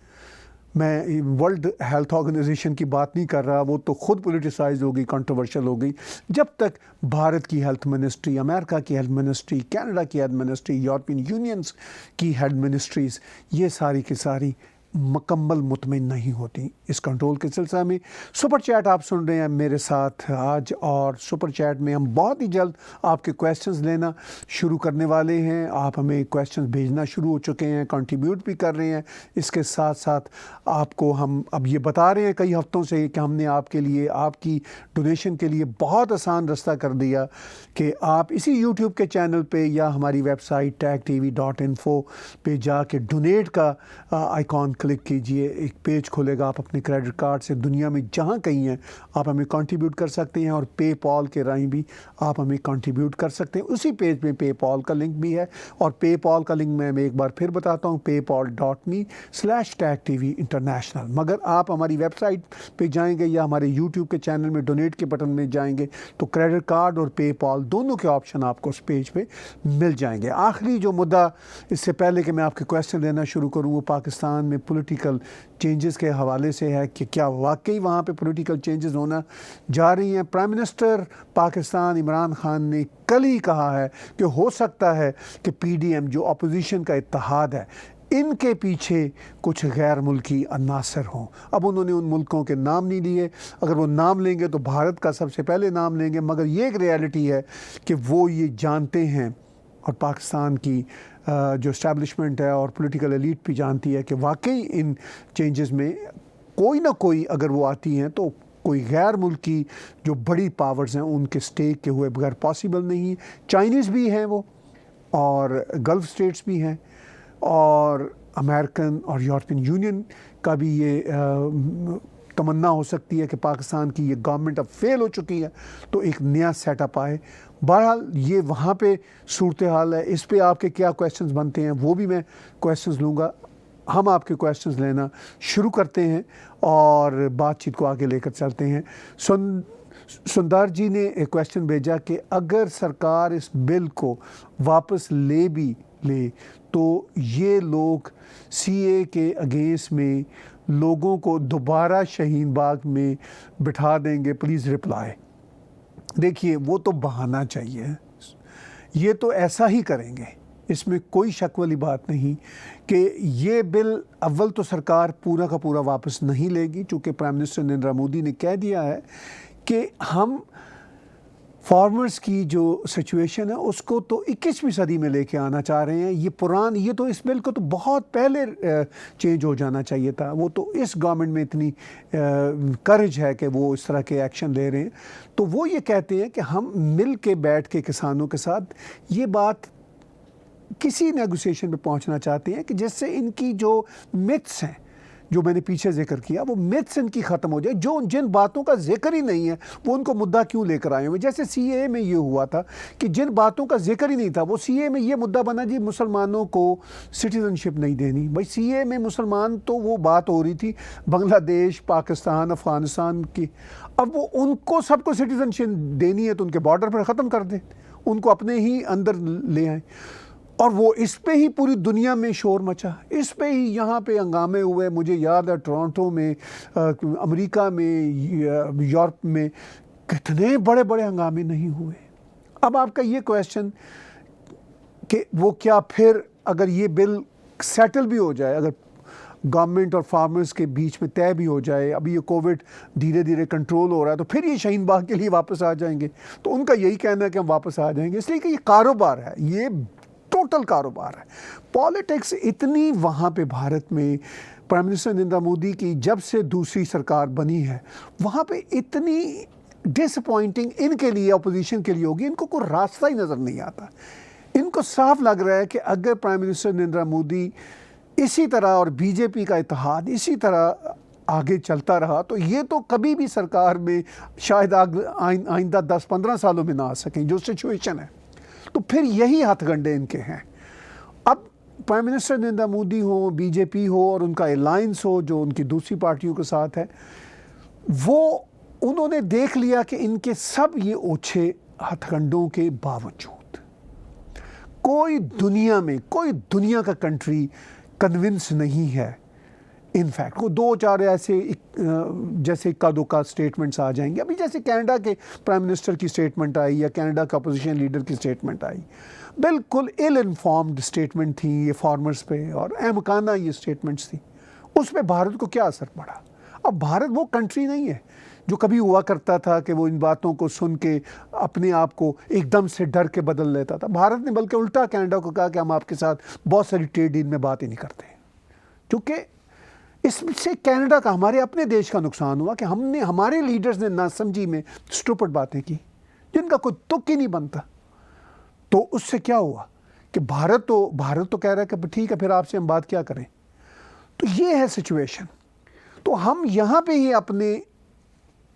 मैं वर्ल्ड हेल्थ ऑर्गेनाइजेशन की बात नहीं कर रहा, वो तो ख़ुद पोलिटिसाइज होगी, कंट्रोवर्शियल होगी, जब तक भारत की हेल्थ मिनिस्ट्री, अमेरिका की हेल्थ मिनिस्ट्री, कनाडा की हेल्थ मिनिस्ट्री, यूरोपियन यूनियंस की हेल्थ मिनिस्ट्रीज़ ये सारी की सारी मुकम्मल मुतमिन नहीं होती इस कंट्रोल के सिलसिले में। सुपर चैट आप सुन रहे हैं मेरे साथ आज और सुपर चैट में हम बहुत ही जल्द आपके क्वेश्चंस लेना शुरू करने वाले हैं। आप हमें क्वेश्चंस भेजना शुरू हो चुके हैं, कंट्रीब्यूट भी कर रहे हैं। इसके साथ साथ आपको हम अब ये बता रहे हैं कई हफ्तों से कि हमने आपके लिए आपकी डोनेशन के लिए बहुत आसान रास्ता कर दिया कि आप इसी यूट्यूब के चैनल पे या हमारी वेबसाइट tagtv.info पे जाके डोनेट का आइकॉन क्लिक कीजिए, एक पेज खोलेगा, आप अपने क्रेडिट कार्ड से दुनिया में जहाँ कहीं हैं आप हमें कंट्रीब्यूट कर सकते हैं और पेपॉल के राही भी आप हमें कंट्रीब्यूट कर सकते हैं। उसी पेज में पेपॉल का लिंक भी है और पेपॉल का लिंक मैं एक बार फिर बताता हूँ, paypal.me/tagtv international। मगर आप हमारी वेबसाइट पे जाएंगे या हमारे यूट्यूब के चैनल में डोनेट के बटन में जाएंगे तो क्रेडिट कार्ड और पेपॉल दोनों के ऑप्शन आपको उस पेज पे मिल जाएंगे। आखिरी जो मुद्दा, इससे पहले कि मैं आपके क्वेश्चन लेना शुरू करूँ, वो पाकिस्तान में पॉलिटिकल चेंजेस के हवाले से है कि क्या वाकई वहाँ पे पॉलिटिकल चेंजेस होना जा रही हैं। प्राइम मिनिस्टर पाकिस्तान इमरान खान ने कल ही कहा है कि हो सकता है कि पीडीएम जो अपोजिशन का इत्तेहाद है इनके पीछे कुछ गैर मुल्की अनासर हों। अब उन्होंने उन मुल्कों के नाम नहीं लिए, अगर वो नाम लेंगे तो भारत का सबसे पहले नाम लेंगे, मगर ये एक रियलिटी है कि वो ये जानते हैं और पाकिस्तान की जो इस्टेब्लिशमेंट है और पॉलिटिकल एलीट भी जानती है कि वाकई इन चेंजेस में कोई ना कोई अगर वो आती हैं तो कोई गैर मुल्की जो बड़ी पावर्स हैं उनके स्टेक के हुए बगैर पॉसिबल नहीं। चाइनीज़ भी हैं वो और गल्फ़ स्टेट्स भी हैं और अमेरिकन और यूरोपियन यूनियन का भी ये तमन्ना हो सकती है कि पाकिस्तान की ये गवर्नमेंट अब फेल हो चुकी है तो एक नया सेटअप आए। बहरहाल ये वहाँ पे सूरत हाल है। इस पे आपके क्या क्वेश्चंस बनते हैं वो भी मैं क्वेश्चंस लूँगा। हम आपके क्वेश्चंस लेना शुरू करते हैं और बातचीत को आगे लेकर चलते हैं। सुंदर जी ने एक क्वेश्चन भेजा कि अगर सरकार इस बिल को वापस ले भी ले तो ये लोग सीए के अगेंस्ट में लोगों को दोबारा शाहीन बाग में बिठा देंगे, प्लीज़ रिप्लाई। देखिए वो तो बहाना चाहिए, ये तो ऐसा ही करेंगे, इसमें कोई शक वाली बात नहीं कि ये बिल अव्वल तो सरकार पूरा का पूरा वापस नहीं लेगी, चूँकि प्राइम मिनिस्टर नरेंद्र मोदी ने कह दिया है कि हम फार्मर्स की जो सिचुएशन है उसको तो 21वीं सदी में लेके आना चाह रहे हैं। ये तो इस बिल को तो बहुत पहले चेंज हो जाना चाहिए था। वो तो इस गवर्नमेंट में इतनी करेज है कि वो इस तरह के एक्शन ले रहे हैं। तो वो ये कहते हैं कि हम मिल के बैठ के किसानों के साथ ये बात किसी नेगोशिएशन पे पहुंचना चाहते हैं कि जिससे इनकी जो मिथ्स हैं, जो मैंने पीछे जिक्र किया, वो मिथ्स इनकी ख़त्म हो जाए। जो जिन बातों का जिक्र ही नहीं है वो उनको मुद्दा क्यों लेकर आए हुए। जैसे सीए में ये हुआ था कि जिन बातों का जिक्र ही नहीं था, वो सीए में ये मुद्दा बना जी मुसलमानों को सिटीज़नशिप नहीं देनी। भाई सीए में मुसलमान तो वो बात हो रही थी बांग्लादेश, पाकिस्तान, अफ़गानिस्तान की। अब वो उनको सबको सिटीज़नशिप देनी है तो उनके बॉर्डर पर ख़त्म कर दें, उनको अपने ही अंदर ले आए। और वो इस पे ही पूरी दुनिया में शोर मचा, इस पे ही यहाँ पे हंगामे हुए। मुझे याद है टोरंटो में, अमेरिका में, यूरोप में कितने बड़े बड़े हंगामे नहीं हुए। अब आपका ये क्वेश्चन कि वो क्या फिर अगर ये बिल सेटल भी हो जाए, अगर गवर्नमेंट और फार्मर्स के बीच में तय भी हो जाए, अभी ये कोविड धीरे धीरे कंट्रोल हो रहा है, तो फिर ये शाहीन बाग के लिए वापस आ जाएंगे। तो उनका यही कहना है कि हम वापस आ जाएंगे, इसलिए कि ये कारोबार है, ये टोटल कारोबार है। पॉलिटिक्स इतनी वहाँ पे भारत में प्राइम मिनिस्टर नरेंद्र मोदी की जब से दूसरी सरकार बनी है, वहाँ पे इतनी डिसअपॉइंटिंग इनके लिए, अपोजिशन के लिए होगी, इनको कोई रास्ता ही नज़र नहीं आता। इनको साफ लग रहा है कि अगर प्राइम मिनिस्टर नरेंद्र मोदी इसी तरह और बीजेपी का इत्तेहाद इसी तरह आगे चलता रहा तो ये तो कभी भी सरकार में शायद आइंदा 10-15 सालों में ना आ सकें, जो सिचुएशन है। तो फिर यही हथकंडे इनके हैं। अब प्राइम मिनिस्टर नरेंद्र मोदी हो, बीजेपी हो और उनका अलायंस हो जो उनकी दूसरी पार्टियों के साथ है, वो उन्होंने देख लिया कि इनके सब ये ओछे हथकंडों के बावजूद कोई दुनिया का कंट्री कन्विंस नहीं है। इनफैक्ट वो 2-4 ऐसे जैसे इक्का दुक्का स्टेटमेंट्स आ जाएंगे। अभी जैसे कनाडा के प्राइम मिनिस्टर की स्टेटमेंट आई या कनाडा का अपोजिशन लीडर की स्टेटमेंट आई, बिल्कुल इल इन्फॉर्म्ड स्टेटमेंट थी ये फार्मर्स पे, और अहमकाना ये स्टेटमेंट्स थी। उस पर भारत को क्या असर पड़ा? अब भारत वो कंट्री नहीं है जो कभी हुआ करता था कि वो इन बातों को सुन के अपने आप को एकदम से डर के बदल लेता था। भारत ने बल्कि उल्टा कनाडा को कहा कि हम आपके साथ बहुत सारी ट्रेड डील में बात ही नहीं करते, क्योंकि इससे कनाडा का, हमारे अपने देश का नुकसान हुआ कि हमारे लीडर्स ने नासमझी में स्टूपिड बातें की जिनका कोई तुक ही नहीं बनता। तो उससे क्या हुआ कि भारत तो कह रहा है कि ठीक है फिर आपसे हम बात क्या करें। तो ये है सिचुएशन। तो हम यहाँ पे ही अपने,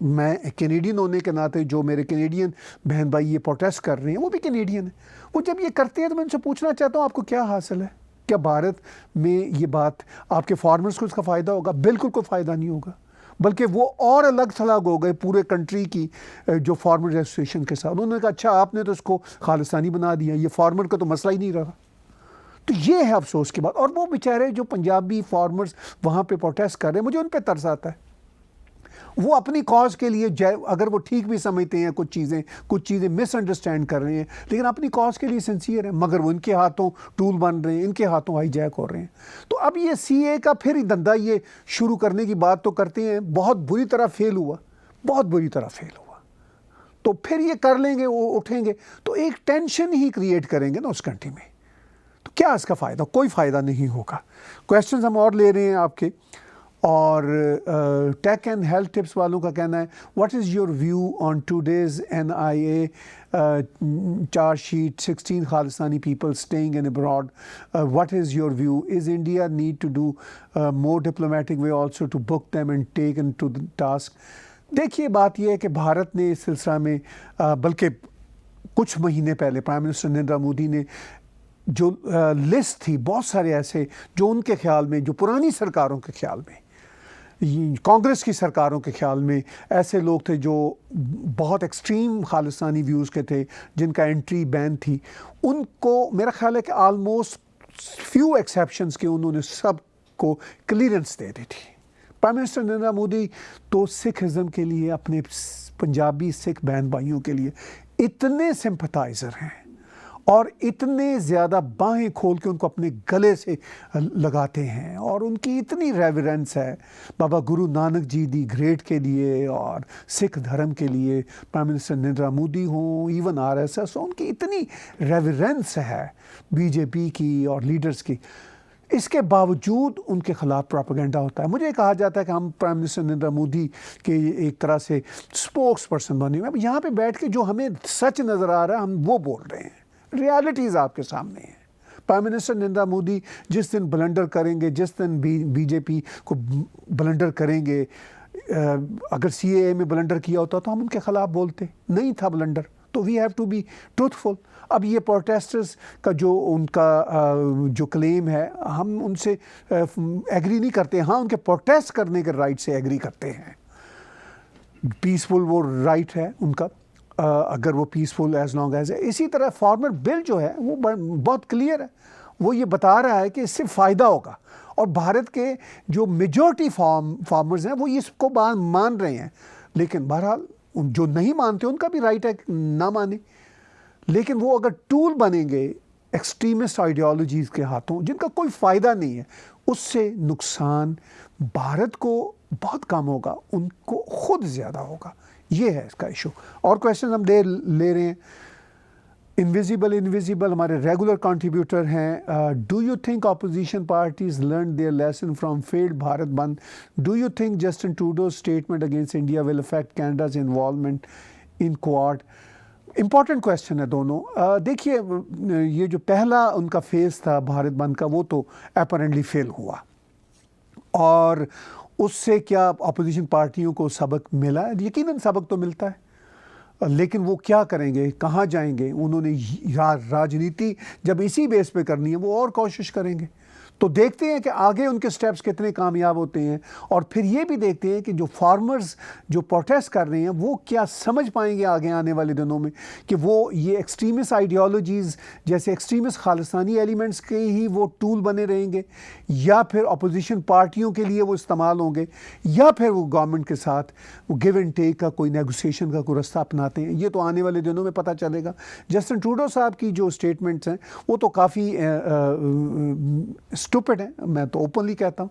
मैं कैनेडियन होने के नाते जो मेरे कैनेडियन बहन भाई ये प्रोटेस्ट कर रहे हैं वो भी कैनेडियन है। वो जब ये करते हैं तो मैं उनसे पूछना चाहता हूँ आपको क्या हासिल है? क्या भारत में ये बात आपके फार्मर्स को इसका फ़ायदा होगा? बिल्कुल कोई फ़ायदा नहीं होगा, बल्कि वो और अलग थलग हो गए पूरे कंट्री की जो फार्मर एसोसिएशन के साथ। उन्होंने कहा अच्छा आपने तो इसको खालिस्तानी बना दिया, ये फार्मर का तो मसला ही नहीं रहा। तो ये है अफसोस की बात। और वो बेचारे जो पंजाबी फार्मर्स वहाँ पे प्रोटेस्ट कर रहे हैं, मुझे उन पर तरस आता है। वो अपनी कॉज के लिए अगर वो ठीक भी समझते हैं कुछ चीज़ें मिसअंडरस्टैंड कर रहे हैं, लेकिन अपनी कॉज के लिए सिंसियर है, मगर वो इनके हाथों टूल बन रहे हैं, इनके हाथों हाईजैक हो रहे हैं। तो अब ये सीए का फिर धंधा ये शुरू करने की बात तो करते हैं, बहुत बुरी तरह फेल हुआ। तो फिर ये कर लेंगे, वो उठेंगे तो एक टेंशन ही क्रिएट करेंगे ना उस कंट्री में। तो क्या इसका फ़ायदा? कोई फ़ायदा नहीं होगा। क्वेश्चंस हम और ले रहे हैं आपके, और टेक एंड हेल्थ टिप्स वालों का कहना है what is your view on today's NIA chargesheet 16 Khalistani people staying in abroad, what is your view? Is India need to do more diplomatic way also to book them and take in to the task? देखिए बात यह है कि भारत ने इस सिलसिला में बल्कि कुछ महीने पहले प्राइम मिनिस्टर नरेंद्र मोदी ने जो लिस्ट थी, बहुत सारे ऐसे जो उनके ख्याल में, जो पुरानी सरकारों के ख्याल में, कांग्रेस की सरकारों के ख्याल में ऐसे लोग थे जो बहुत एक्सट्रीम खालिस्तानी व्यूज़ के थे, जिनका एंट्री बैन थी, उनको मेरा ख्याल है कि आलमोस्ट फ्यू एक्सेप्शंस के उन्होंने सब को क्लियरेंस दे दी थी। प्राइम मिनिस्टर नरेंद्र मोदी तो सिखिज़म के लिए, अपने पंजाबी सिख बहन भाइयों के लिए इतने सिंपथाइज़र हैं और इतने ज़्यादा बाहें खोल के उनको अपने गले से लगाते हैं, और उनकी इतनी रेवरेंस है बाबा गुरु नानक जी दी ग्रेट के लिए और सिख धर्म के लिए, प्राइम मिनिस्टर नरेंद्र मोदी हों, इवन आरएसएस, उनकी इतनी रेवरेंस है बीजेपी की और लीडर्स की। इसके बावजूद उनके ख़िलाफ़ प्रोपेगेंडा होता है। मुझे कहा जाता है कि हम प्राइम मिनिस्टर नरेंद्र मोदी के एक तरह से स्पोक्स पर्सन बने हुए। अब यहाँ पे बैठ के जो हमें सच नज़र आ रहा है हम वो बोल रहे हैं, रियलिटीज़ आपके सामने है। प्राइम मिनिस्टर नरेंद्र मोदी जिस दिन ब्लंडर करेंगे, जिस दिन बीजेपी को ब्लंडर करेंगे, अगर सीएए में ब्लंडर किया होता तो हम उनके ख़िलाफ़ बोलते, नहीं था ब्लंडर, तो we have to be truthful. अब ये प्रोटेस्टर्स का जो उनका जो क्लेम है, हम उनसे एग्री नहीं करते। हाँ, उनके प्रोटेस्ट करने के राइट से एग्री करते हैं, पीसफुल वो राइट है उनका, अगर वो पीसफुल एज लॉन्ग एज है। इसी तरह फार्मर बिल जो है वो बहुत क्लियर है, वो ये बता रहा है कि इससे फ़ायदा होगा, और भारत के जो मेजॉरिटी फार्मर्स हैं वो इसको मान रहे हैं। लेकिन बहरहाल जो नहीं मानते उनका भी राइट है ना माने, लेकिन वो अगर टूल बनेंगे एक्सट्रीमिस्ट आइडियोलॉजीज़ के हाथों जिनका कोई फ़ायदा नहीं है, उससे नुकसान भारत को बहुत कम होगा, उनको खुद ज़्यादा होगा। ये है इसका इशू। और क्वेश्चन हम ले रहे हैं। इनविजिबल हमारे रेगुलर कंट्रीब्यूटर हैं। Do you think opposition parties learn their lesson from failed Bharat bandh? Do you think Justin Trudeau statement against India will affect Canada's involvement in Quad? Important question है दोनों। देखिए, ये जो पहला उनका फेज़ था भारत बंद का, वो तो अपरेंटली फेल हुआ, और उससे क्या अपोजिशन पार्टियों को सबक मिला? यकीनन सबक तो मिलता है, लेकिन वो क्या करेंगे, कहाँ जाएंगे? उन्होंने राजनीति जब इसी बेस पे करनी है, वो और कोशिश करेंगे। तो देखते हैं कि आगे उनके स्टेप्स कितने कामयाब होते हैं, और फिर ये भी देखते हैं कि जो फार्मर्स जो प्रोटेस्ट कर रहे हैं वो क्या समझ पाएंगे आगे आने वाले दिनों में, कि वो ये एक्सट्रीमिस्ट आइडियोलॉजीज़ जैसे एक्सट्रीमिस्ट खालिस्तानी एलिमेंट्स के ही वो टूल बने रहेंगे, या फिर अपोजिशन पार्टियों के लिए वो इस्तेमाल होंगे, या फिर वो गवर्नमेंट के साथ वो गिव एंड टेक का कोई नेगोशिएशन का कोई रास्ता अपनाते हैं। ये तो आने वाले दिनों में पता चलेगा। जस्टिन ट्रूडो साहब की जो स्टेटमेंट्स हैं वो तो काफ़ी स्टूपिड है, मैं तो ओपनली कहता हूँ,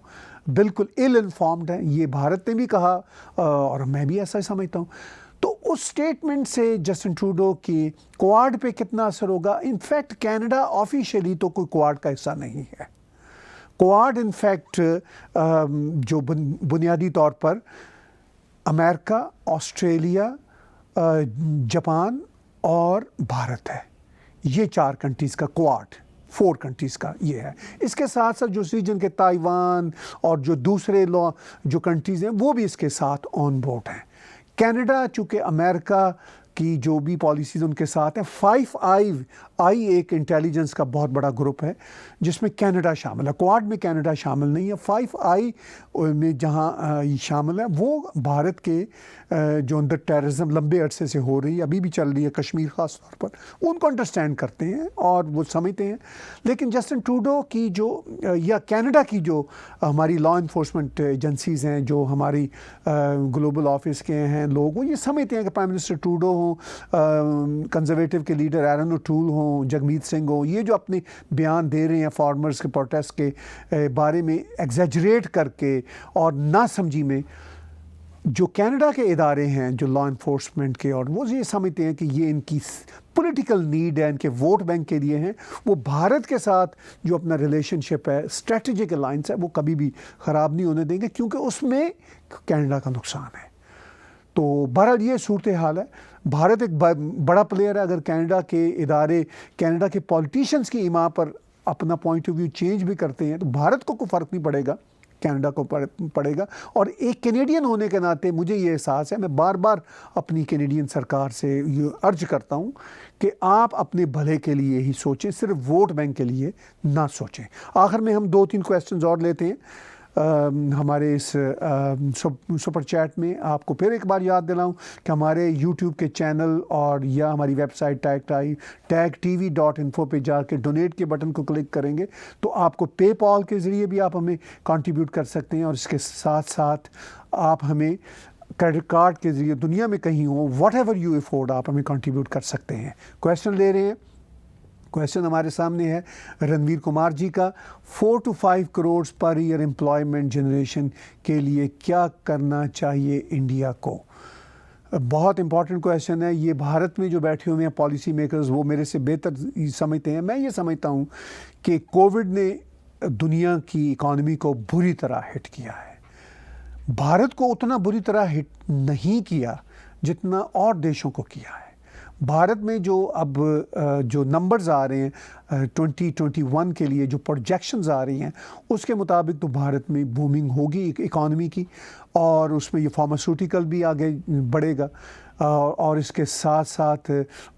बिल्कुल इल इन्फॉर्म्ड है। ये भारत ने भी कहा और मैं भी ऐसा ही समझता हूँ। तो उस स्टेटमेंट से जस्टिन ट्रूडो की क्वाड पे कितना असर होगा? इनफैक्ट कनाडा ऑफिशियली तो कोई क्वाड का हिस्सा नहीं है। क्वाड इनफैक्ट जो बुनियादी तौर पर अमेरिका, ऑस्ट्रेलिया, जापान और भारत है, ये 4 कंट्रीज़ का क्वाड, 4 कंट्रीज़ का ये है। इसके साथ साथ जो रीजन के ताइवान और जो दूसरे जो कंट्रीज़ हैं वो भी इसके साथ ऑन बोर्ड हैं। कनाडा चूँकि अमेरिका की जो भी पॉलिसीज़ उनके साथ हैं, 5 आई एक इंटेलिजेंस का बहुत बड़ा ग्रुप है जिसमें कनाडा शामिल है। क्वाड में कनाडा शामिल नहीं है। 5 आई में जहाँ शामिल है वो भारत के जो अंदर टेररिज्म लंबे अरसे से हो रही है, अभी भी चल रही है, कश्मीर ख़ास तौर पर, उनको अंडरस्टैंड करते हैं और वो समझते हैं। लेकिन जस्टिन ट्रूडो की जो या कनाडा की जो हमारी लॉ इन्फोर्समेंट एजेंसीज़ हैं, जो हमारी ग्लोबल ऑफिस के हैं लोग, वो ये समझते हैं कि प्राइम मिनिस्टर ट्रूडो हों, कंजर्वेटिव के लीडर एरन ओटूल हों, जगमीत सिंह हों, ये जो अपने बयान दे रहे हैं फार्मर्स के प्रोटेस्ट के बारे में एग्जैजरेट करके और ना समझी में, जो कनाडा के इदारे हैं जो लॉ इन्फोर्समेंट के, और वो ये समझते हैं कि ये इनकी पॉलिटिकल नीड है, इनके वोट बैंक के लिए हैं। वो भारत के साथ जो अपना रिलेशनशिप है, स्ट्रेटजिक अलायंस है, वो कभी भी ख़राब नहीं होने देंगे, क्योंकि उसमें कनाडा का नुकसान है। तो बहरहाल ये सूरत हाल है। भारत एक बड़ा प्लेयर है। अगर कनाडा के इदारे, कनाडा के पॉलिटिशियंस की इमा पर अपना पॉइंट ऑफ व्यू चेंज भी करते हैं तो भारत को कोई फ़र्क नहीं पड़ेगा, कनाडा को पड़ेगा। और एक कैनेडियन होने के नाते मुझे ये एहसास है, मैं बार बार अपनी कैनेडियन सरकार से ये अर्ज करता हूँ कि आप अपने भले के लिए ही सोचें, सिर्फ वोट बैंक के लिए ना सोचें। आखिर में हम 2-3 क्वेश्चंस और लेते हैं हमारे इस सुपर चैट में। आपको फिर एक बार याद दिलाऊं कि हमारे यूट्यूब के चैनल और या हमारी वेबसाइट tagtv.info पे जाके डोनेट के बटन को क्लिक करेंगे तो आपको पेपॉल के ज़रिए भी आप हमें कंट्रीब्यूट कर सकते हैं, और इसके साथ साथ आप हमें क्रेडिट कार्ड के ज़रिए दुनिया में कहीं हो, व्हाटएवर यू अफोर्ड, आप हमें कंट्रीब्यूट कर सकते हैं। क्वेश्चन ले रहे हैं क्वेश्चन हमारे सामने है रणवीर कुमार जी का, 4 to 5 crore per year employment generation के लिए क्या करना चाहिए इंडिया को? बहुत इंपॉर्टेंट क्वेश्चन है ये। भारत में जो बैठे हुए हैं पॉलिसी मेकर्स वो मेरे से बेहतर समझते हैं। मैं ये समझता हूँ कि कोविड ने दुनिया की इकॉनमी को बुरी तरह हिट किया है। भारत को उतना बुरी तरह हिट नहीं किया जितना और देशों को किया है। भारत में जो अब जो नंबर्स आ रहे हैं 2021 के लिए, जो प्रोजेक्शंस आ रही हैं, उसके मुताबिक तो भारत में बूमिंग होगी इकॉनमी की, और उसमें ये फार्मास्यूटिकल भी आगे बढ़ेगा, और इसके साथ साथ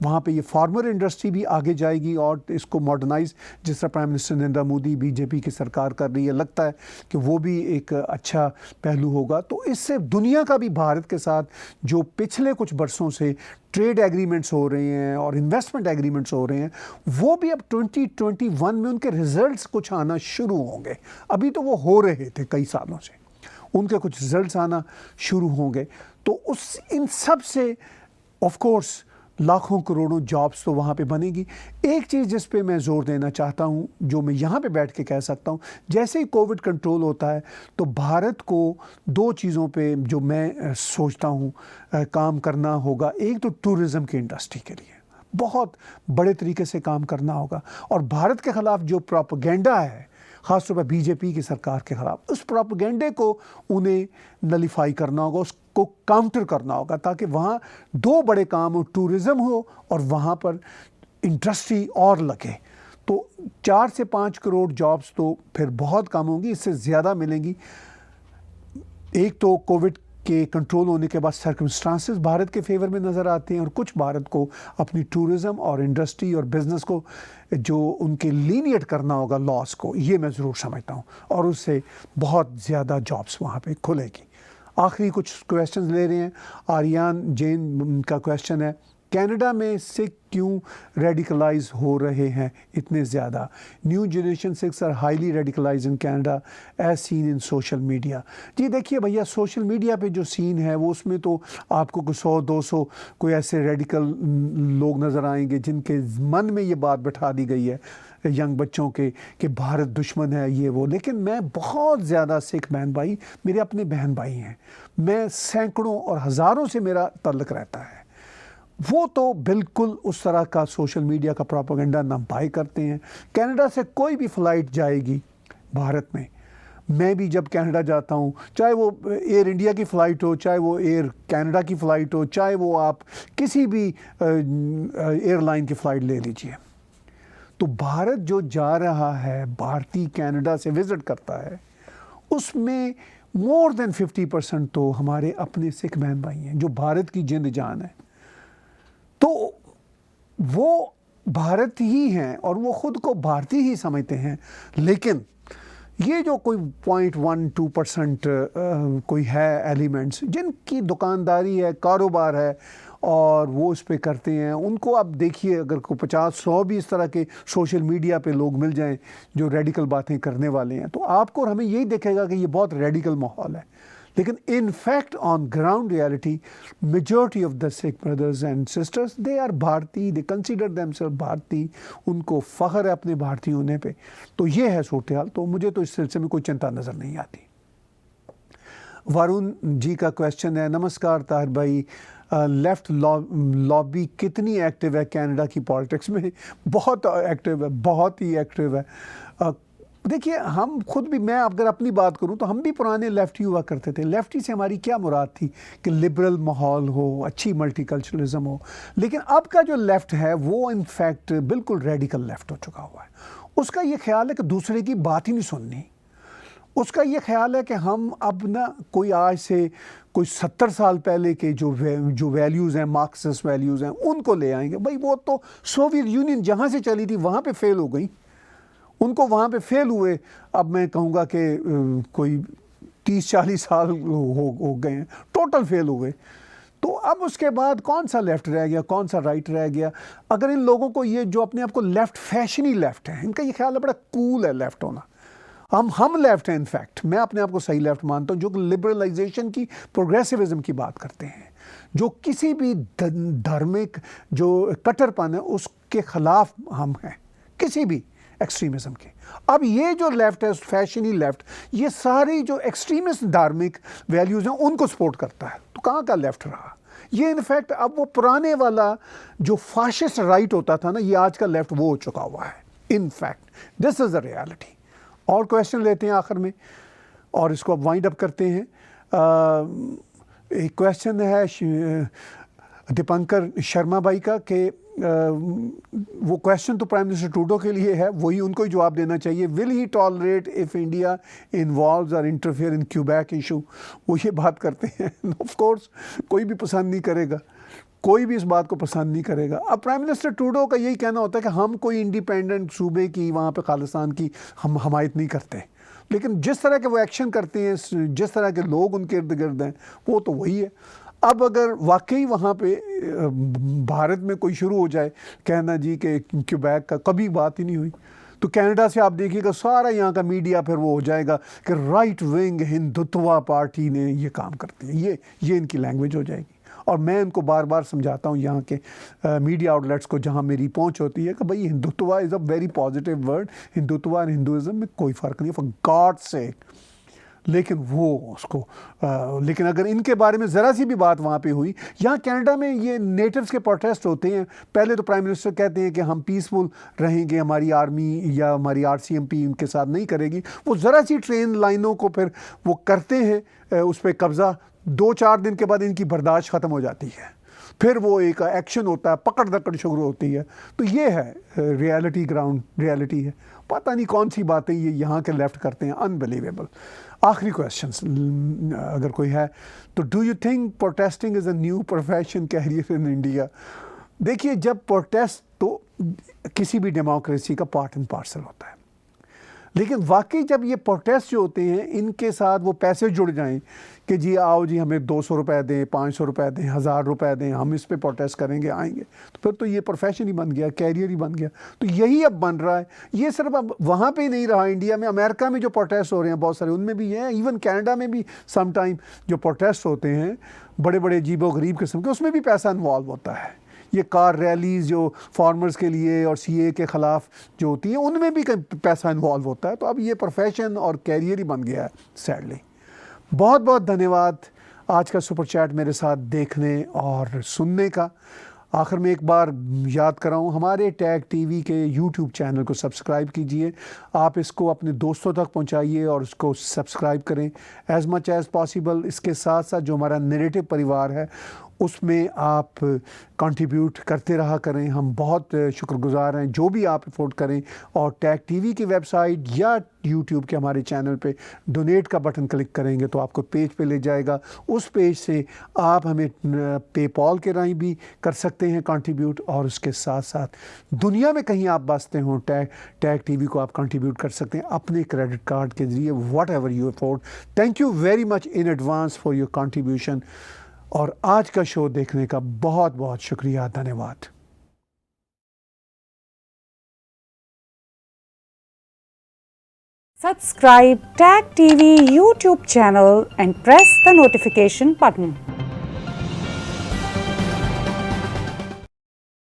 वहाँ पे ये फार्मर इंडस्ट्री भी आगे जाएगी और इसको मॉडर्नाइज, जिस तरह prime minister Narendra Modi BJP की सरकार कर रही है, लगता है कि वो भी एक अच्छा पहलू होगा। तो इससे दुनिया का भी भारत के साथ जो पिछले कुछ बरसों से ट्रेड एग्रीमेंट्स हो रहे हैं और इन्वेस्टमेंट एग्रीमेंट्स हो रहे हैं, वो भी अब 2021 में उनके रिजल्ट्स कुछ आना शुरू होंगे। अभी तो वो हो रहे थे कई सालों से, उनके कुछ रिजल्ट्स आना शुरू होंगे। तो उस इन सब से ऑफ कोर्स लाखों करोड़ों जॉब्स तो वहाँ पे बनेगी। एक चीज़ जिस पे मैं ज़ोर देना चाहता हूँ, जो मैं यहाँ पे बैठ के कह सकता हूँ, जैसे ही कोविड कंट्रोल होता है तो भारत को 2 चीज़ों पे जो मैं सोचता हूँ काम करना होगा। एक तो टूरिज़्म की इंडस्ट्री के लिए बहुत बड़े तरीके से काम करना होगा, और भारत के ख़िलाफ़ जो प्रोपेगेंडा है ख़ासतौर पर बीजेपी की सरकार के ख़िलाफ़, उस प्रोपेगेंडे को उन्हें नलीफाई करना होगा, उसको काउंटर करना होगा, ताकि वहाँ 2 बड़े काम हो, टूरिज़्म हो और वहाँ पर इंडस्ट्री और लगे। तो 4 से 5 करोड़ जॉब्स तो फिर बहुत कम होंगी, इससे ज़्यादा मिलेंगी। एक तो कोविड के कंट्रोल होने के बाद सर्कमस्टांसेस भारत के फेवर में नज़र आते हैं, और कुछ भारत को अपनी टूरिज़्म और इंडस्ट्री और बिज़नेस को जो उनके लीनिएट करना होगा लॉस को, ये मैं ज़रूर समझता हूँ, और उससे बहुत ज़्यादा जॉब्स वहाँ पे खुलेगी। आखिरी कुछ क्वेश्चंस ले रहे हैं। आर्यन जैन का क्वेश्चन है, कनाडा में सिख क्यों रेडिकलाइज हो रहे हैं इतने ज़्यादा? New generation Sikhs are highly radicalize in Canada as seen in social media. जी देखिए भैया, सोशल मीडिया पे जो सीन है वो उसमें तो आपको कोई 100-200 कोई ऐसे रेडिकल लोग नज़र आएंगे जिनके मन में ये बात बैठा दी गई है यंग बच्चों के कि भारत दुश्मन है ये वो। लेकिन मैं बहुत ज़्यादा सिख बहन भाई, मेरे अपने बहन भाई हैं, मैं सैकड़ों और हज़ारों से मेरा ताल्लुक़ रहता है। वो तो बिल्कुल उस तरह का सोशल मीडिया का प्रोपेगेंडा ना बाय करते हैं। कनाडा से कोई भी फ़्लाइट जाएगी भारत में, मैं भी जब कनाडा जाता हूँ, चाहे वो एयर इंडिया की फ़्लाइट हो, चाहे वो एयर कनाडा की फ़्लाइट हो, चाहे वो आप किसी भी एयरलाइन की फ़्लाइट ले लीजिए, तो भारत जो जा रहा है, भारतीय कनाडा से विज़िट करता है, उसमें मोर देन 50% तो हमारे अपने सिख बहन भाई हैं जो भारत की जिंद जान है। तो वो भारत ही हैं और वो ख़ुद को भारतीय ही समझते हैं। लेकिन ये जो कोई 0.1-2% कोई है एलिमेंट्स जिनकी दुकानदारी है, कारोबार है, और वो इस पे करते हैं, उनको आप देखिए, अगर को 50-100 भी इस तरह के सोशल मीडिया पे लोग मिल जाएं जो रेडिकल बातें करने वाले हैं, तो आपको और हमें यही दिखेगा कि ये बहुत रेडिकल माहौल है। लेकिन in fact on ground reality majority of the Sikh brothers and sisters they are भारतीय, दे कंसिडर देमसेल्फ भारतीय, उनको फ़ख्र है अपने भारतीय होने पे। तो ये है सूरत हाल। तो मुझे तो इस सिलसिले में कोई चिंता नज़र नहीं आती। वरुण जी का क्वेश्चन है, नमस्कार ताहिर भाई, लेफ़्ट लॉबी कितनी एक्टिव है कनाडा की पॉलिटिक्स में? बहुत एक्टिव है, बहुत ही एक्टिव है। देखिए, हम खुद भी, मैं अगर अपनी बात करूं तो हम भी पुराने लेफ्टी हुआ करते थे। लेफ्टी से हमारी क्या मुराद थी कि लिबरल माहौल हो, अच्छी मल्टीकल्चरलिज्म हो। लेकिन अब का जो लेफ़्ट है वो इनफैक्ट बिल्कुल रेडिकल लेफ़्ट हो चुका हुआ है। उसका ये ख्याल है कि दूसरे की बात ही नहीं सुननी। उसका ये ख्याल है कि हम अब ना कोई आज से कोई 70 साल पहले के जो वैल्यूज़ हैं, मार्क्सिस्ट वैल्यूज़ हैं, उनको ले आएंगे। भाई वो तो सोवियत यूनियन जहाँ से चली थी वहाँ पे फेल हो गई, उनको वहाँ पे फेल हुए। अब मैं कहूँगा कि कोई 30-40 साल हो गए हैं, टोटल फेल हुए। तो अब उसके बाद कौन सा लेफ़्ट रह गया, कौन सा राइट रह गया? अगर इन लोगों को ये जो अपने आप को लेफ़्ट, फैशनी लेफ़्ट है, इनका ये ख्याल है बड़ा कूल है लेफ़्ट होना। हम लेफ़्ट हैं। इनफैक्ट मैं अपने आप को सही लेफ़्ट मानता हूँ, जो लिबरलाइजेशन की, प्रोग्रेसिविज्म की बात करते हैं, जो किसी भी धार्मिक जो कट्टरपन है उसके ख़िलाफ़ हम हैं। किसी भी एक्सट्रीमिज्म की। अब ये जो लेफ्ट है, फैशनी लेफ्ट, ये सारी जो एक्सट्रीमिस्ट धार्मिक वैल्यूज़ हैं उनको सपोर्ट करता है। तो कहाँ का लेफ्ट रहा ये? इनफैक्ट अब वो पुराने वाला जो फाशिस्ट राइट होता था ना, ये आज का लेफ्ट वो हो चुका हुआ है। In fact this is the reality. और क्वेश्चन लेते हैं आखिर में और इसको अब वाइंड अप करते हैं। एक क्वेश्चन है दीपंकर शर्मा भाई का कि वो क्वेश्चन तो प्राइम मिनिस्टर ट्रूडो के लिए है, वही उनको ही जवाब देना चाहिए। Will he tolerate if India involves और इंटरफेयर इन क्यूबैक इशू? वो ये बात करते हैं। ऑफ कोर्स कोई भी पसंद नहीं करेगा, कोई भी इस बात को पसंद नहीं करेगा। अब प्राइम मिनिस्टर ट्रूडो का यही कहना होता है कि हम कोई इंडिपेंडेंट सूबे की, वहाँ पे खालिस्तान की हम हमायत नहीं करते, लेकिन जिस तरह के वो एक्शन करते हैं, जिस तरह के लोग उनके इर्द गिर्द हैं, वो तो वही है। अब अगर वाकई वहाँ पे भारत में कोई शुरू हो जाए कहना जी कि क्यूबैक का, कभी बात ही नहीं हुई, तो कनाडा से आप देखिएगा सारा यहाँ का मीडिया फिर वो हो जाएगा कि राइट विंग हिंदुत्वा पार्टी ने ये काम करती है, ये इनकी लैंग्वेज हो जाएगी। और मैं इनको बार बार समझाता हूँ यहाँ के मीडिया आउटलेट्स को जहाँ मेरी पहुँच होती है कि भाई Hindutva is a very positive word, Hindutva और हिंदुज़म में कोई फ़र्क नहीं, फॉर गॉड सेक। लेकिन वो उसको लेकिन अगर इनके बारे में ज़रा सी भी बात वहाँ पे हुई, यहाँ कनाडा में ये नेटिव्स के प्रोटेस्ट होते हैं, पहले तो प्राइम मिनिस्टर कहते हैं कि हम पीसफुल रहेंगे, हमारी आर्मी या हमारी RCMP उनके साथ नहीं करेगी, वो ज़रा सी ट्रेन लाइनों को फिर वो करते हैं उस पर कब्ज़ा, 2-4 दिन के बाद इनकी बर्दाश्त ख़त्म हो जाती है, फिर वो एक एक्शन होता है, पकड़ दकड़ शुरू होती है। तो ये है रियलिटी, ग्राउंड रियलिटी है। पता नहीं कौन सी बातें ये यहाँ के लेफ्ट करते हैं, अनबिलीवेबल। आखिरी क्वेश्चन अगर कोई है तो, do you think protesting is a new profession career in India? देखिए, जब प्रोटेस्ट तो किसी भी डेमोक्रेसी का पार्ट एंड पार्सल होता है, लेकिन वाकई जब ये प्रोटेस्ट जो होते हैं इनके साथ वो पैसे जुड़ जाएं कि जी आओ जी हमें 200 रुपये दें, 500 रुपये दें, 1000 रुपये दें, हम इस पे प्रोटेस्ट करेंगे, आएंगे, तो फिर तो ये प्रोफेशन ही बन गया, कैरियर ही बन गया। तो यही अब बन रहा है। ये सिर्फ अब वहाँ पे ही नहीं रहा, इंडिया में, अमेरिका में जो प्रोटेस्ट हो रहे हैं बहुत सारे, उनमें भी है, इवन कनाडा में भी सम टाइम जो प्रोटेस्ट होते हैं बड़े बड़े अजीबो गरीब किस्म के, उसमें भी पैसा इन्वॉल्व होता है। ये कार रैलीज़ जो फार्मर्स के लिए और CA के ख़िलाफ़ जो होती हैं, उनमें भी पैसा इन्वॉल्व होता है। तो अब ये प्रोफेशन और कैरियर ही बन गया है, सैडली। बहुत बहुत धन्यवाद आज का सुपर चैट मेरे साथ देखने और सुनने का। आखिर में एक बार याद कराऊं, हमारे टैग TV के YouTube चैनल को सब्सक्राइब कीजिए। आप इसको अपने दोस्तों तक पहुंचाइए और उसको सब्सक्राइब करें एज़ मच एज़ पॉसिबल। इसके साथ साथ जो हमारा नैरेटिव परिवार है उसमें आप कंट्रीब्यूट करते रहा करें, हम बहुत शुक्रगुजार हैं जो भी आप अफोर्ड करें। और टैग TV की वेबसाइट या YouTube के हमारे चैनल पे डोनेट का बटन क्लिक करेंगे तो आपको पेज पे ले जाएगा। उस पेज से आप हमें पेपॉल के राही भी कर सकते हैं कंट्रीब्यूट, और उसके साथ साथ दुनिया में कहीं आप बसते हों, टैग TV को आप कंट्रीब्यूट कर सकते हैं अपने क्रेडिट कार्ड के ज़रिए, what ever you afford. Thank you very much in advance for your contribution. और आज का शो देखने का बहुत बहुत शुक्रिया, धन्यवाद। Subscribe Tag TV YouTube channel and press the notification button.